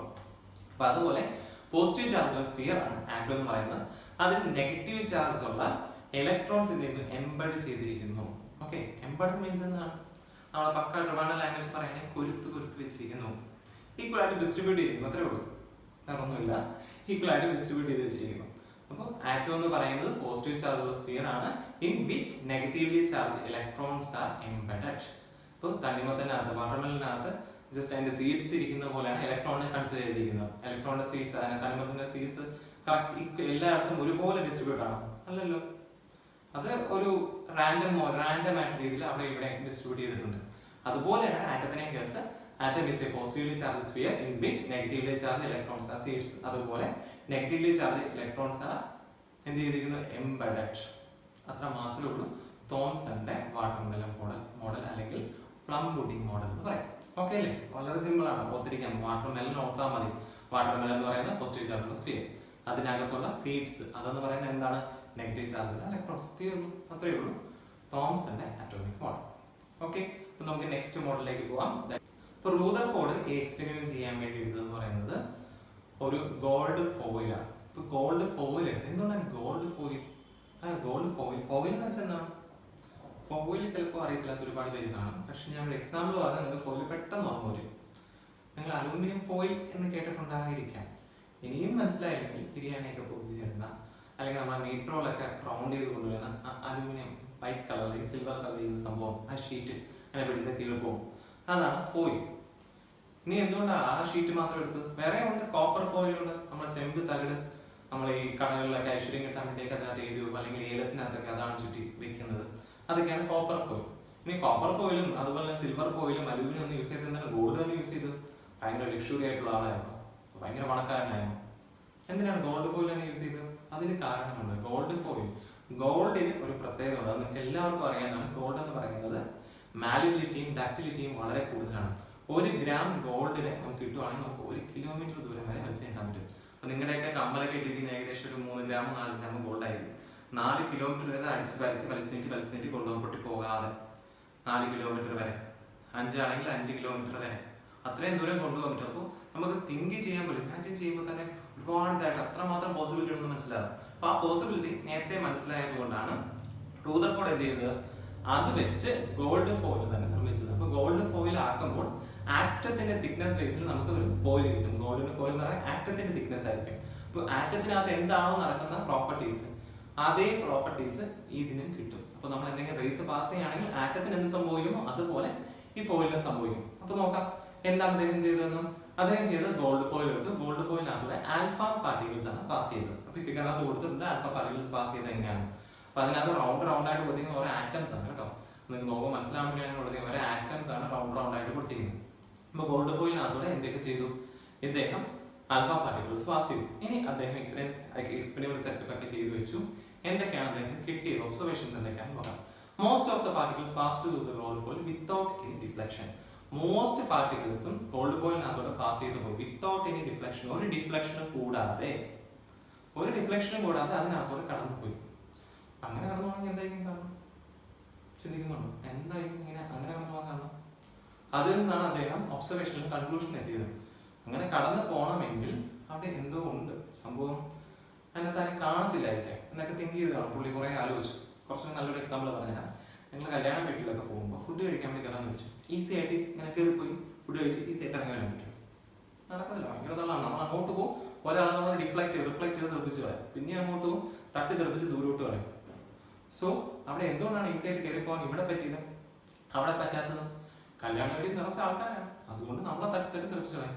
അപ്പൊ അതുപോലെ പോസിറ്റീവ് ചാർജുള്ള സ്ഫിയർ ആണ് ആറ്റം എന്ന് പറയുന്നത്. അതിൽ നെഗറ്റീവ് ചാർജ് ഉള്ള ഇലക്ട്രോൺസ് ഇതിൽ നിന്ന് എംബഡ് ചെയ്തിരിക്കുന്നു. ഓക്കെ, എംബഡ് മീൻസ് എന്താണ്? നമ്മളെ പക്ക ട്രിവാൻഡ്രം ലാംഗ്വേജ് പറയുകയാണെങ്കിൽ കുരുത്ത് വെച്ചിരിക്കുന്നു. ഈക്വൽ ആയിട്ട് ഡിസ്ട്രിബ്യൂട്ട് ചെയ്തിരിക്കുന്നു. അത്രേ ഉള്ളൂ, വേറൊന്നുമില്ല. ഈക്വൽ ആയിട്ട് ഡിസ്ട്രിബ്യൂട്ട് ചെയ്ത് വെച്ചിരിക്കുന്നു. അപ്പോൾ ആറ്റം എന്ന് പറയുന്നത് പോസിറ്റീവ് ചാർജുള്ള സ്ഫിയർ ആണ്. In which negatively charge electrons R embedded. ഇപ്പോൾ തണ്ണിമത്തനകത്ത്, വാട്ടർമെലനകത്ത് ജസ്റ്റ് അതിന്റെ സീഡ്സ് ഇരിക്കുന്ന പോലെയാണ് ഇലക്ട്രോണിനെ കൺസിഡർ ചെയ്തിരിക്കുന്നത്. ഇലക്ട്രോണിന്റെ സീഡ്സ്, തണ്ണിമത്തന്റെ സീഡ്സ് കറക്റ്റ് എല്ലായിടത്തും ഒരുപോലെ ഡിസ്ട്രിബ്യൂട്ട് ആണോ? അല്ലല്ലോ. അത് ഒരു റാൻഡം ആയിട്ട് രീതിയിൽ അവിടെ ഇവിടെ ഡിസ്ട്രിബ്യൂട്ട് ചെയ്തിട്ടുണ്ട്. അതുപോലെയാണ് ആറ്റത്തിനെ case. Atom is a positively charge sphere in which negatively charge electrons are seeds. അതുപോലെ നെഗറ്റീവ്ലി ചാർജ് ഇലക്ട്രോൺസ് ആർ എന്ത് ചെയ്തിരിക്കുന്നു, എംബഡഡ്. അത്ര മാത്രമേ ഉള്ളൂ തോംസന്റെ വാട്ടർമെലൺ മോഡൽ അല്ലെങ്കിൽ പ്ലം പുഡിംഗ് മോഡൽ എന്ന് പറയും. ഓക്കെ അല്ലേ? വളരെ സിമ്പിൾ ആണ്, ഓർത്തിരിക്കാം. വാട്ടർമെലൺ ഓർത്താൽ മതി. വാട്ടർമെലൺ എന്ന് പറയുന്നത് പോസിറ്റീവ് ചാർജ് സ്ഫിയർ, അതിനകത്തുള്ള സീഡ്സ് അതെന്ന് പറയുന്നത് എന്താണ്, നെഗറ്റീവ് ചാർജ് ഇലക്ട്രോൺസ്. തീർന്നു, അത്രയേ ഉള്ളൂ തോംസന്റെ അറ്റോമിക് മോഡൽ. ഓക്കെ, അപ്പൊ നമുക്ക് നെക്സ്റ്റ് മോഡലിലേക്ക് പോവാം. ഇപ്പൊ റൂദർഫോർഡ് ഈ എക്സ്പെരിമെന്റ് ചെയ്യാൻ വേണ്ടി എടുത്തതെന്ന് പറയുന്നത് ഒരു ഗോൾഡ് ഫോയിലാണ്. ഇപ്പൊ ഗോൾഡ് ഫോയിൽ എടുത്തത് എന്തുകൊണ്ടാണ് ഗോൾഡ് ഫോയിൽ? ഗോൾഡ് ഫോയിൽ എന്ന് വെച്ചാൽ എന്താണ്? ഫോയിൽ ചിലപ്പോൾ അറിയത്തില്ലാത്ത ഒരുപാട് പേര് കാണും. പക്ഷെ ഞാൻ ഒരു എക്സാമ്പിൾ പറഞ്ഞാൽ നിങ്ങൾക്ക് ഫോയിൽ പെട്ടെന്ന് ഓർമ്മ വരും. നിങ്ങൾ അലൂമിനിയം ഫോയിൽ എന്ന് കേട്ടിട്ടുണ്ടായിരിക്കാം. ഇനിയും മനസ്സിലായില്ലെങ്കിൽ ബിരിയാണിയൊക്കെ പൊതിച്ച് ചേരുന്ന അല്ലെങ്കിൽ നമ്മുടെ മീറ്ററോളൊക്കെ റൗണ്ട് ചെയ്ത് കൊണ്ടുവരുന്ന അലൂമിനിയം വൈറ്റ് കളർ അല്ലെങ്കിൽ സിൽവർ കളർ ചെയ്യുന്ന സംഭവം, ആ ഷീറ്റ് അങ്ങനെ പിടിച്ചാൽ കീഴ്പോകും, അതാണ് ഫോയിൽ. ഇനി എന്തുകൊണ്ടാണ് ആ ഷീറ്റ് മാത്രം എടുത്തത്? വേറെ ഉണ്ട്, കോപ്പർ ഫോയിലുണ്ട്. നമ്മളെ ചെമ്പ് തകിട് നമ്മൾ ഈ കടകളിലൊക്കെ ഐശ്വര്യം കിട്ടാൻ വേണ്ടിയൊക്കെ അതിനകത്ത് എഴുതി വെക്കും, അല്ലെങ്കിൽ ഏലസിനകത്തൊക്കെ അതാണ് ചുറ്റി വെക്കുന്നത്. അതൊക്കെയാണ് കോപ്പർ ഫോയിൽ. ഇനി കോപ്പർ ഫോയിലും അതുപോലെ തന്നെ സിൽവർ ഫോയിലും അലൂമിനിയം ഒന്നും യൂസ് ചെയ്തെന്താണ് ഗോൾഡ് തന്നെ യൂസ് ചെയ്തത്? ഭയങ്കര ലക്ഷറി ആയിട്ടുള്ള ആളായിരുന്നു, ഭയങ്കര പണക്കാരനായിരുന്നു. എന്തിനാണ് ഗോൾഡ് ഫോയിൽ തന്നെ യൂസ് ചെയ്തത്? അതിന് കാരണമുണ്ട്. ഗോൾഡ് ഫോയിൽ, ഗോൾഡിന് ഒരു പ്രത്യേകത ഉണ്ട്, അത് നിങ്ങൾക്ക് എല്ലാവർക്കും അറിയാനാണ്. ഗോൾഡ് എന്ന് പറയുന്നത് മാലിബിലിറ്റിയും ഡക്റ്റിലിറ്റിയും വളരെ കൂടുതലാണ്. 1 ഗ്രാം ഗോൾഡിനെ നമുക്ക് കിട്ടുവാണെങ്കിൽ നമുക്ക് 1 കിലോമീറ്റർ ദൂരം വരെ വലിച്ചു നീട്ടാൻ പറ്റും. അപ്പൊ നിങ്ങളുടെയൊക്കെ കമ്മലൊക്കെ ഇട്ടിരിക്കുന്ന ഏകദേശം ഒരു 3 ഗ്രാം 4 ഗ്രാം ഗോൾഡ് ആയിരിക്കും. 4 കിലോമീറ്റർ വരെ അടിച്ച് വലിച്ചു നീട്ടി കൊണ്ടുപോകാൻ പൊട്ടി പോകാതെ 4 കിലോമീറ്റർ വരെ, 5 ആണെങ്കിൽ 5 കിലോമീറ്റർ വരെ അത്രയും ദൂരം കൊണ്ടുപോകാൻ പറ്റും. അപ്പോൾ നമുക്ക് തിങ്ക് ചെയ്യാൻ പറ്റും. ഇമാജിൻ ചെയ്യുമ്പോൾ തന്നെ ഒരുപാട് ഇതായിട്ട് അത്രമാത്രം പോസിബിലിറ്റി ഉണ്ടെന്ന് മനസ്സിലാകും. അപ്പൊ ആ പോസിബിലിറ്റി നേരത്തെ മനസ്സിലായത് കൊണ്ടാണ് റൂദർഫോർഡ് എന്ത് ചെയ്തത്, അത് വെച്ച് ഗോൾഡ് ഫോയിൽ തന്നെ നിർമ്മിച്ചത്. അപ്പൊ ഗോൾഡ് ഫോയിൽ ആക്കുമ്പോൾ ആറ്റത്തിന്റെ തിക്നെസ് ബേസിൽ നമുക്ക് ഒരു ഫോയിൽ കിട്ടും. ഗോൾഡിന്റെ ഫോയിൽ എന്ന് പറയാൻ ആറ്റത്തിന്റെ തിക്നെസ് ആയിരിക്കും. അപ്പൊ ആറ്റത്തിനകത്ത് എന്താണോ നടക്കുന്ന പ്രോപ്പർട്ടീസ്, അതേ പ്രോപ്പർട്ടീസ് ഇതിനും കിട്ടും. അപ്പൊ നമ്മൾ എന്തെങ്കിലും റേസ് പാസ് ചെയ്യുകയാണെങ്കിൽ ആറ്റത്തിന് എന്ത് സംഭവിക്കുമോ അതുപോലെ ഈ ഫോയിലിന് സംഭവിക്കും. അപ്പൊ നോക്കാം എന്താണ് അദ്ദേഹം ചെയ്തതെന്നും. അദ്ദേഹം ചെയ്തത് ഗോൾഡ് ഫോയിൽ എടുത്ത് ഗോൾഡ് ഫോയിലിനകത്തൂടെ ആൽഫ പാർട്ടിക്കിൾസ് ആണ് പാസ് ചെയ്തത്. അപ്പൊ ഫിഗറിനകത്ത് കൊടുത്തിട്ടുണ്ട് ആൽഫ പാർട്ടിക്കിൾസ് പാസ് ചെയ്തത് എങ്ങനെയാണ്. അപ്പൊ അതിനകത്ത് റൗണ്ട് ആയിട്ട് കൊടുത്തിരിക്കുന്ന ഓരോ ആറ്റംസ് ആണ് കേട്ടോ. നിങ്ങൾക്ക് നോക്കുമ്പോൾ മനസ്സിലാവാൻ വേണ്ടിയാണ് കൊടുത്തിരിക്കുന്നത്. ഓരോ ആറ്റംസ് ആണ് റൗണ്ട് ആയിട്ട് കൊടുത്തിരിക്കുന്നത്. അപ്പൊ ഗോൾഡ് ഫോയിലിനകത്തൂടെ എന്തൊക്കെ ചെയ്തു, ഇദ്ദേഹം ആൽഫ പാർട്ടിക്കിൾസ് പാസ് ചെയ്തു. ഇനി അദ്ദേഹം ഇത്രയും എക്സ്പെരിമെന്റ് സെറ്റപ്പ് ഒക്കെ ചെയ്തു വെച്ചു. എന്തൊക്കെയാണ് അദ്ദേഹം കിട്ടിയത്, ഒബ്സർവേഷൻസ് എന്തൊക്കെയാണെന്ന് നോക്കാം. Most of the particles passed through the gold foil without any deflection. Most പാർട്ടിക്കിൾസും ഗോൾഡ് ഫോയിലിനകത്തൂടെ പാസ് ചെയ്തു പോയി വിത്തൗട്ട് എനി ഡിഫ്ലക്ഷൻ. ഒരു ഡിഫ്ലക്ഷനും കൂടാതെ അതിനകത്തൂടെ കടന്നുപോയി. അങ്ങനെ കടന്നു പോകണമെങ്കിൽ എന്തായിരിക്കും കാരണം ചിന്തിക്കുന്നുണ്ടോ? എന്തായിരിക്കും ഇങ്ങനെ അങ്ങനെ കടന്നു പോകാൻ കാരണം? അതിൽ നിന്നാണ് അദ്ദേഹം ഒബ്സർവേഷനിൽ കൺക്ലൂഷൻ എത്തിയത്. അങ്ങനെ കടന്നു പോകണമെങ്കിൽ അവിടെ എന്തോ ഉണ്ട് സംഭവം, അതിനകത്ത് ആരും കാണത്തില്ലായിരിക്കാം എന്നൊക്കെ തിങ്ക് ചെയ്ത് കാണും. പുള്ളി കുറെ ആലോചിച്ചു. കുറച്ചുകൂടി നല്ലൊരു എക്സാമ്പിൾ പറഞ്ഞാൽ, നിങ്ങൾ കല്യാണ വീട്ടിലൊക്കെ പോകുമ്പോൾ ഫുഡ് കഴിക്കാൻ വേണ്ടി കയറാൻ വെച്ചു, ഈസി ആയിട്ട് ഇങ്ങനെ കയറിപ്പോയി ഫുഡ് കഴിച്ച് ഈസി ആയിട്ട് ഇറങ്ങാൻ പറ്റും? നടക്കുന്നില്ല, ഭയങ്കര തള്ളാണ്. നമ്മൾ അങ്ങോട്ട് പോകും, ഒരാളെ നമ്മൾ റിഫ്ലക്ട് ചെയ്ത് തെറിപ്പിച്ച് കളയും, പിന്നെ അങ്ങോട്ട് പോകും തട്ടി തെറിപ്പിച്ച് ദൂരോട്ട് കളയും. സോ അവിടെ എന്തുകൊണ്ടാണ് ഈസി ആയിട്ട് കയറി പോകാൻ ഇവിടെ പറ്റിയത്, അവിടെ പറ്റാത്തത്? കല്യാണ വീട്ടിൽ നിറച്ച ആൾക്കാരാണ്, അതുകൊണ്ട് നമ്മളെ തട്ടി തെറിപ്പിച്ച് കളയും.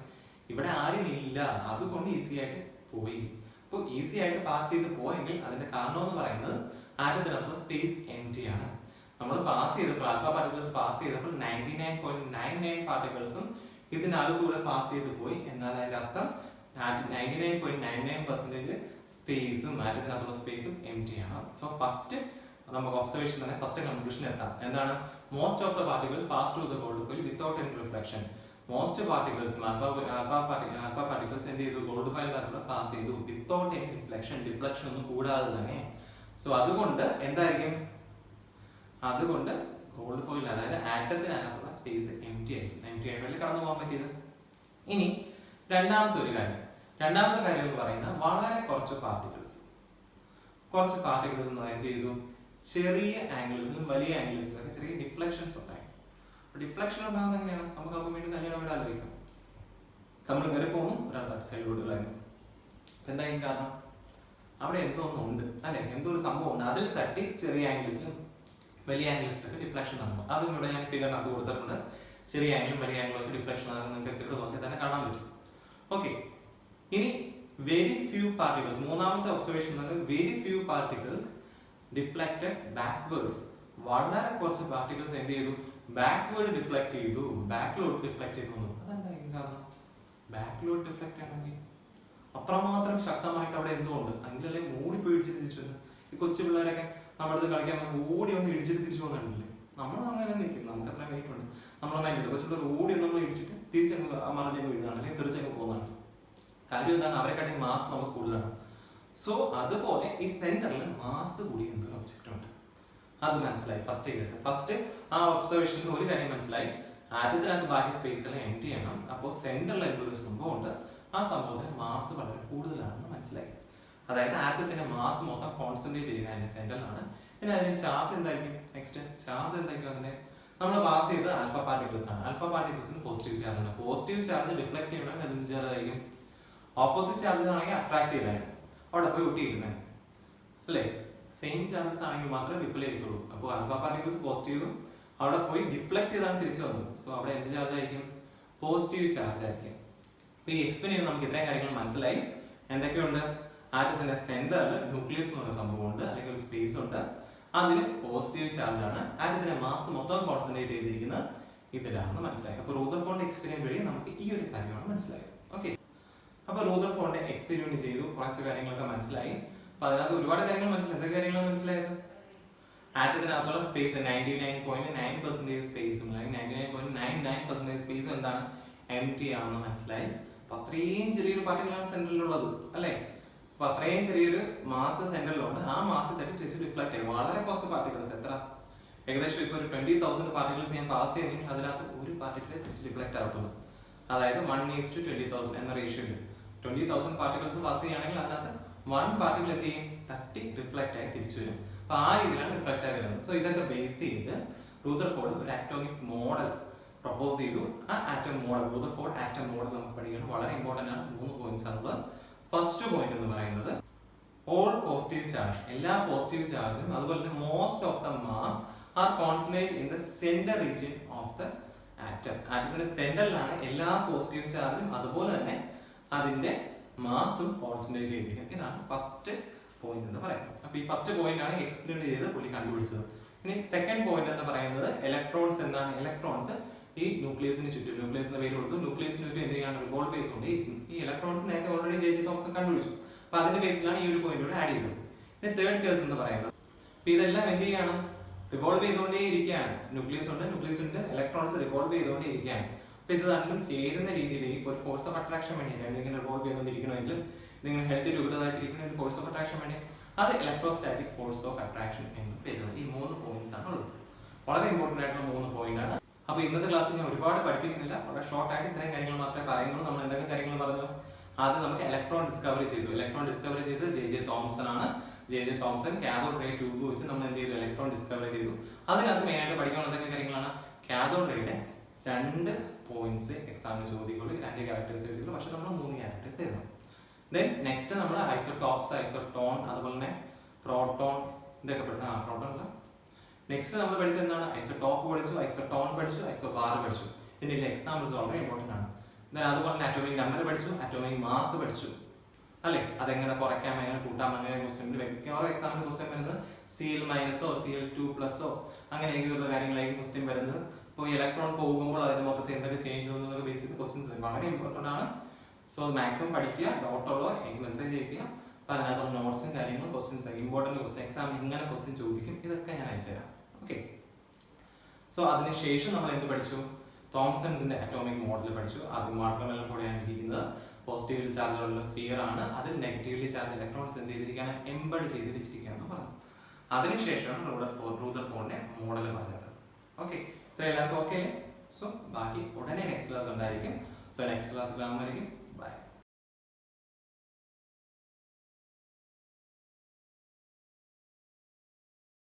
ഇവിടെ ആരും ഇല്ല, അതുകൊണ്ട് ഈസി ആയിട്ട് പോയി. അപ്പോൾ ഈസി ആയിട്ട് പാസ് ചെയ്ത് പോയെങ്കിൽ അതിന്റെ കാരണം എന്ന് പറയുന്നത് ആറ്റത്തിനകത്തുള്ള സ്പേസ് എംപ്റ്റി ആണ്. നമ്മൾ പാസ് ചെയ്തപ്പോൾ ആൽഫ പാർട്ടിക്കിൾസ് പാസ് ചെയ്തപ്പോൾ 99.99 പാർട്ടിക്കിൾസും ഇതിനകത്തൂടെ പാസ് ചെയ്ത് പോയി. എന്നാൽ അതിന്റെ അർത്ഥം 99.99% സ്പേസും ആറ്റത്തിനകത്തുള്ള സ്പേസും എംപ്റ്റി ആണ്. സോ ഫസ്റ്റ് നമുക്ക് ഒബ്സർവേഷൻ തന്നെ ഫസ്റ്റ് കൺക്ലൂഷൻ എത്താം. എന്താണ്? Most of the particles pass through the gold foil without any reflection. Most particles alpha particles എന്ത് ചെയ്തു, ഗോൾഡ് ഫോയിലിനകത്തൂടെ പാസ് ചെയ്തു വിത്തൗട്ട് എനി ഡിഫ്ലക്ഷൻ ഒന്നും കൂടാതെ തന്നെ. സോ അതുകൊണ്ട് എന്തായിരിക്കും, അതുകൊണ്ട് ഗോൾഡ് ഫോയിൽ അതായത് ആറ്റത്തിനകത്തുള്ള സ്പേസ് എംപ്റ്റി ആയിരിക്കും. എംപ്റ്റി ആയിട്ട് കടന്നു പോകാൻ പറ്റിയത്. ഇനി രണ്ടാമത്തെ കാര്യം എന്ന് പറയുന്നത് വളരെ കുറച്ച് പാർട്ടിക്കിൾസ് എന്ന് പറയുന്നത് എന്ത് ചെയ്തു, ചെറിയ ആംഗിൾസിലും വലിയ ആംഗിൾസിലും ഒക്കെ ചെറിയ ഡിഫ്ലക്ഷൻസ് ഉണ്ടായി. ഡിഫ്ലക്ഷൻ ഉണ്ടാകുന്നത് എങ്ങനെയാണ്? നമുക്ക് അപ്പം വീണ്ടും കല്യാണം വീട് ആലോചിക്കാം. നമ്മൾ കയറി പോകുന്നു, ഒരാൾ സൈഡിലോട്ട് കളയുന്നു. എന്തായാലും കാരണം അവിടെ എന്തോ ഒന്നുണ്ട് അല്ലെ, എന്തോ ഒരു സംഭവം ഉണ്ട്. അതിൽ തട്ടി ചെറിയ ആംഗിൾസിലും വലിയ ആംഗിൾസിലൊക്കെ ഡിഫ്ലക്ഷൻ നടക്കും. അതും ഇവിടെ ഞാൻ ഫിഗറിനകത്ത് കൊടുത്തിട്ടുണ്ട്. ചെറിയ ആംഗിളും വലിയ ആംഗിളും ഒക്കെ ഡിഫ്ലക്ഷൻ ആകും. നിങ്ങൾക്ക് ഫിഗർ നോക്കി തന്നെ കാണാൻ പറ്റും. ഓക്കെ, ഇനി വെരി ഫ്യൂ പാർട്ടിക്കിൾസ്, മൂന്നാമത്തെ ഒബ്സർവേഷൻ എന്ന് പറയുന്നത് very few particles deflected backwards. വളരെ കുറച്ച് പാർട്ടിക്കിൾസ് എന്ത് ചെയ്തു, ബാക്ക്വേർഡ് ഡിഫ്ലക്ട് ചെയ്തു, ബാക്കിലോട്ട് ഡിഫ്ലക്ട് ചെയ്തു വന്നു. അതെന്തായിരിക്കും കാരണം? ബാക്കിലോട്ട് ഡിഫ്ലക്ട് ആണെങ്കിൽ അത്രമാത്രം ശക്തമായിട്ട് അവിടെ എന്തുകൊണ്ട് അങ്കിലല്ലേ ഓടിപ്പോയി ഇടിച്ചിട്ട് തിരിച്ചു വരുന്നത്. ഈ കൊച്ചു പിള്ളേരൊക്കെ നമ്മുടെ അടുത്ത് കളിക്കാൻ ഓടി വന്ന് ഇടിച്ചിട്ട് തിരിച്ചു പോകുന്നുണ്ടല്ലേ. നമ്മൾ അങ്ങനെ നിൽക്കും, നമുക്ക് അത്ര വെയിറ്റ് ഉണ്ട്, നമ്മളെ മൈൻഡ് കൊച്ചു പിള്ളേർ ഓടി നമ്മൾ ഇടിച്ചിട്ട് തിരിച്ചങ്ങ് മറിഞ്ഞങ്ങ് വീഴുന്നതാണ്, അല്ലെങ്കിൽ തെറിച്ചങ്ങ് പോകുന്നതാണ്. കാര്യം എന്താണ്? അവരെക്കാട്ടി മാസ് നമുക്ക് കൂടുതലാണ്. സോ അതുപോലെ ഈ സെന്ററിൽ മാസ് കൂടി എന്തൊരു ഒബ്ജക്റ്റ് ഉണ്ട്, അത് മനസ്സിലായി ഫസ്റ്റ് കേസ്. ഫസ്റ്റ് ആ ഒബ്സർവേഷനിൽ ഒരു കാര്യം മനസ്സിലായി, ആറ്റത്തിനകത്ത് ബാക്കി സ്പേസ് എല്ലാം എംപ്റ്റി ചെയ്യണം. അപ്പോൾ സെന്ററിൽ എന്തൊരു സംഭവം ഉണ്ട്, ആ സംഭവത്തിന് മാസ് വളരെ കൂടുതലാണെന്ന് മനസ്സിലായി. അതായത് ആറ്റത്തിന്റെ മാസ് മൊത്തം കോൺസെൻട്രേറ്റ് ചെയ്യുന്നത് അതിന്റെ സെന്ററിലാണ്. പിന്നെ അതിന് ചാർജ് എന്തായിരിക്കും? നെക്സ്റ്റ് ചാർജ് എന്തായിരിക്കും? അതിനെ നമ്മൾ പാസ് ചെയ്ത് ആൽഫ പാർട്ടിക്കിൾസ് ആണ്. ആൽഫ പാർട്ടിക്കിൾസിന് പോസിറ്റീവ് ചാർജ് ആണ്. പോസിറ്റീവ് ചാർജ് ഡിഫ്ലക്ട് ചെയ്യണമെങ്കിൽ എന്ത് ചാർജ് ആയിരിക്കും? ഓപ്പോസിറ്റ് ചാർജ് ആണെങ്കിൽ അട്രാക്ട് ചെയ്താൽ അവിടെ പോയി ഒട്ടിയിരുന്നത് അല്ലേ. സെയിം ചാർജസ് ആണെങ്കിൽ മാത്രമേ റിപ്പിൾ ചെയ്യത്തുള്ളൂ. അപ്പോൾ ആൽഫ പാർട്ടിക്കിൾസ് പോസിറ്റീവും അവിടെ പോയി ഡിഫ്ലക്ട് ചെയ്താണ് തിരിച്ചു വന്നത്. സോ അവിടെ എന്ത് ചാർജ് ആയിരിക്കും? പോസിറ്റീവ് ചാർജ് ആയിരിക്കും. അപ്പൊ ഈ എക്സ്പ്ലെയിൻ ചെയ്ത് നമുക്ക് ഇത്രയും കാര്യങ്ങൾ മനസ്സിലായി. എന്തൊക്കെയുണ്ട്? ആറ്റത്തിന്റെ സെന്ററിൽ ന്യൂക്ലിയസ് എന്ന് പറയുന്ന സംഭവമുണ്ട്, അല്ലെങ്കിൽ ഒരു സ്പേസ് ഉണ്ട്, അതിന് പോസിറ്റീവ് ചാർജ് ആണ്. ആറ്റത്തിന്റെ മാസ് മൊത്തം കോൺസെൻട്രേറ്റ് ചെയ്തിരിക്കുന്നത് ഇതിലാണെന്ന് മനസ്സിലായി. അപ്പോൾ റൂദർഫോർഡിന്റെ എക്സ്പെരിമെന്റ് വഴി നമുക്ക് ഈ ഒരു കാര്യമാണ് മനസ്സിലായത്. ഓക്കെ, അപ്പൊ റൂദർഫോർഡിന്റെ എക്സ്പെരിമെന്റ് ചെയ്തു, കുറച്ച് കാര്യങ്ങളൊക്കെ മനസ്സിലായി. അപ്പൊ അതിനകത്ത് ഒരുപാട് കാര്യങ്ങൾ മനസ്സിലായി. എന്തൊക്കെ കാര്യങ്ങളാണ് മനസ്സിലായത്? ആറ്റത്തിനകത്തുള്ള സ്പേസ് 99.9% സ്പേസും അല്ലെങ്കിൽ 99.99% സ്പേസും എന്താണ്? എംപ്റ്റി ആണെന്ന് മനസ്സിലായി. അപ്പൊ അത്രയും ചെറിയൊരു പാർട്ടിക്കിളാണ് സെന്ററിലുള്ളത് അല്ലെ. അപ്പൊ അത്രയും ചെറിയൊരു മാസ് സെന്ററിലുണ്ട്. ആ മാസ് തട്ടി തിരിച്ച് ഡിഫ്ലക്ട് ചെയ്യും. വളരെ കുറച്ച് പാർട്ടിക്കിൾസ്, എത്ര? ഏകദേശം ഇപ്പൊ ഒരു 20,000 പാർട്ടിക്കിൾസ് ഞാൻ പാസ് ചെയ്തെങ്കിൽ അതിനകത്ത് ഒരു പാർട്ടിക്കിൾ തിരിച്ച് ഡിഫ്ലക്ട് ആകത്തുള്ളൂ. അതായത് 1:20,000 എന്ന റേഷ്യോ ഉണ്ട്. 20,000 പാർട്ടിക്കിൾസ് പാസ് ചെയ്യുകയാണെങ്കിൽ അതിനകത്ത് 1 പാർട്ടിക്കിൾ എന്ത് ചെയ്യും? തട്ടി റിഫ്ലക്ട് ആയി തിരിച്ചു വരും. അപ്പൊ ആ രീതിയിലാണ് റിഫ്ലക്ട് ആയി വരുന്നത്. സോ ഇതൊക്കെ ബേസ് ചെയ്ത് റൂദർഫോർഡ് ഒരു ആറ്റോമിക് മോഡൽ പ്രപ്പോസ് ചെയ്തു. ആ atom model, Rutherford atom model നമുക്ക് പഠിക്കണം, വളരെ ഇമ്പോർട്ടന്റ് ആണ്. 3 പോയിന്റ്സ് ആണുള്ളത്. ഫസ്റ്റ് പോയിന്റ് എന്ന് പറയുന്നത് ഓൾ പോസിറ്റീവ് ചാർജ്, എല്ലാ പോസിറ്റീവ് ചാർജും അതുപോലെ തന്നെ most of the mass are concentrate in the centre region of the atom. ആറ്റത്തിന്റെ സെന്ററിലാണ് എല്ലാ പോസിറ്റീവ് ചാർജും അതുപോലെ തന്നെ അതിന്റെ മാസും കോൺസെൻട്രേറ്റ് ചെയ്തിരിക്കുന്നത്. ഇതാണ് ഫസ്റ്റ് പോയിന്റ് എന്ന് പറയുന്നത്. അപ്പൊ ഈ ഫസ്റ്റ് പോയിന്റ് ആണ് എക്സ്പെരിമെന്റ് ചെയ്ത് പുള്ളി കണ്ടുപിടിച്ചത്. ഇനി സെക്കൻഡ് പോയിന്റ് എന്ന് പറയുന്നത് ഇലക്ട്രോൺസ് എന്താണ്? ഇലക്ട്രോൺസ് ഈ ന്യൂക്ലിയസിന് ചുറ്റും, ന്യൂക്ലിയസ് എന്ന പേര് കൊടുത്തു, ന്യൂക്ലിയസിന് ചുറ്റും എന്ത് ചെയ്യാണ്? റിവോൾവ് ചെയ്തുകൊണ്ടിരിക്കുന്നു. ഈ ഇലക്ട്രോൺസ് നേരത്തെ ഓൾറെഡി ജെ.ജെ. തോംസൺ കണ്ടുപിടിച്ചു. അപ്പൊ അതിന്റെ ബേസിലാണ് ഈ ഒരു പോയിന്റ് കൂടെ ആഡ് ചെയ്തത്. ഇനി തേർഡ് കേസ് എന്ന് പറയുന്നത്, അപ്പൊ ഇതെല്ലാം എന്ത് ചെയ്യാണ്? റിവോൾവ് ചെയ്തുകൊണ്ടേ ഇരിക്കുകയാണ്. ന്യൂക്ലിയസ് ഉണ്ട്, ഇലക്ട്രോൺസ് റിവോൾവ് ചെയ്തുകൊണ്ടേ ഇരിക്കുകയാണ്. അപ്പൊ ഇത് രണ്ടും ചേരുന്ന രീതിയിലേക്ക് ഒരു ഫോഴ്സ് ഓഫ് അട്രാക്ഷൻ വേണ്ടി, ഇങ്ങനെ റിവോൾവ് ചെയ്തുകൊണ്ടിരിക്കണമെങ്കിൽ ഇതിങ്ങനെ ഹെൽഡ് ടുഗദറായിട്ടിരിക്കുന്ന ഒരു ഫോഴ്സ് ഓഫ് അട്രാക്ഷൻ വേണ്ടി, അത് ഇലക്ട്രോസ്റ്റാറ്റിക് ഫോഴ്സ് ഓഫ് അട്രാക്ഷൻ എന്ന് പേരുന്നത്. ഈ 3 പോയിന്റ്സ് ആണ് ഉള്ളത്. വളരെ ഇമ്പോർട്ടന്റ് ആയിട്ടുള്ള 3 പോയിന്റ് ആണ്. അപ്പൊ ഇന്നത്തെ ക്ലാസ്സിൽ ഞാൻ ഒരുപാട് പഠിപ്പിക്കുന്നില്ല, വളരെ ഷോർട്ട് ആയിട്ട് ഇത്രയും കാര്യങ്ങൾ മാത്രമേ പറയുന്നുള്ളൂ. നമ്മൾ എന്തൊക്കെ കാര്യങ്ങൾ പറഞ്ഞു? ആദ്യം നമുക്ക് ഇലക്ട്രോൺ ഡിസ്കവറി ചെയ്തു. ഇലക്ട്രോൺ ഡിസ്കവറി ചെയ്ത് ജെ.ജെ. തോംസൺ ആണ്. ജെ.ജെ. തോംസൺ കാഥോഡ് റേ ട്യൂബ് വെച്ച് നമ്മൾ എന്ത് ചെയ്തു? ഇലക്ട്രോൺ ഡിസ്കവറി ചെയ്തു. അതിനകത്ത് മെയിൻ ആയിട്ട് പഠിക്കാനുള്ള എന്തൊക്കെ കാര്യങ്ങളാണ്? കാഥോഡ് റേയുടെ 2 പോയിന്റ്സ് എക്സാമിന് ചോദിക്കുള്ളൂ. 2 ക്യാരക്ടേഴ്സ് എഴുതിയുള്ളൂ, പക്ഷെ നമ്മൾ 3 ക്യാരക്ടേഴ്സ് എഴുതണം. ദെൻ നെക്സ്റ്റ് നമ്മൾ ഐസോടോപ്സ്, ഐസോടോൺ, അതുപോലെ തന്നെ പ്രോട്ടോൺ, ഇതൊക്കെ പ്രോട്ടോൺ അല്ല. നെക്സ്റ്റ് നമ്മൾ പഠിച്ചത് എന്താണ്? ഐസോടോപ്പ് പഠിച്ചു, ഐസോടോൺ പഠിച്ചു, ഐസോബാർ പഠിച്ചു. ഇതിന്റെ എക്സാമ്പിൾസ് വളരെ ഇമ്പോർട്ടന്റ് ആണ്. അതുപോലെ തന്നെ അറ്റോമിക് നമ്പർ പഠിച്ചു, അറ്റോമിക് മാസ് പഠിച്ചു അല്ലെ. അതെങ്ങനെ കുറയ്ക്കാം, എങ്ങനെ കൂട്ടാം, അങ്ങനെ ക്വസ്റ്റ്യൻ മിക്കവാറും എക്സാമിന് ക്വസ്റ്റ്യൻ വരുന്നത് Cl- Cl2+, അങ്ങനെയൊക്കെയുള്ള കാര്യങ്ങളായിരിക്കും ക്വസ്റ്റ്യൻ വരുന്നത്. ഇപ്പോൾ ഇലക്ട്രോൺ പോകുമ്പോൾ അതിന്റെ മൊത്തത്തിൽ എന്തൊക്കെ ചേഞ്ച് ചെയ്യുന്നതൊക്കെ ബേസ് ചെയ്ത് ക്വസ്റ്റ്യൻസ് വളരെ ഇമ്പോർട്ടന്റ് ആണ്. സോ മാക്സിമം പഠിക്കുക, ഡൗട്ടുള്ളോ എനിക്ക് മെസ്സേജ് അയക്കുക. അപ്പൊ അതിനകത്തുള്ള നോട്ട്സും കാര്യങ്ങളും ക്വസ്റ്റ്യൻസ്, ഇമ്പോർട്ടന്റ് ക്വസ്റ്റ്യൻ, എക്സാം ഇങ്ങനെ ക്വസ്റ്റ്യൻ ചോദിക്കും, ഇതൊക്കെ ഞാൻ അയച്ചുതരാം. ഓക്കെ, സോ അതിനുശേഷം നമ്മൾ എന്ത് പഠിച്ചു? തോംസൺസിന്റെ അറ്റോമിക് മോഡൽ പഠിച്ചു. അത് മാത്രമല്ല കൂടെയാണ് ഇരിക്കുന്നത് പോസിറ്റീവ്ലി ചാർജുള്ള സ്ഫിയർ ആണ്, അതിൽ നെഗറ്റീവ്ലി ചാർജ് ഇലക്ട്രോൺസ് എന്ത് ചെയ്തിരിക്കുകയാണ്? എംബഡ് ചെയ്ത് വെച്ചിരിക്കുകയെന്ന് പറഞ്ഞു. അതിനുശേഷമാണ് റൂദർഫോർഡിന്റെ മോഡൽ പറഞ്ഞത്. ഓക്കെ, ഇത്ര എല്ലാവർക്കും ഓക്കെ അല്ലേ? സോ ബാക്കി ഉടനെ നെക്സ്റ്റ് ക്ലാസ് ഉണ്ടായിരിക്കും. സോ നെക്സ്റ്റ് ക്ലാസ് കാണുമായിരിക്കും.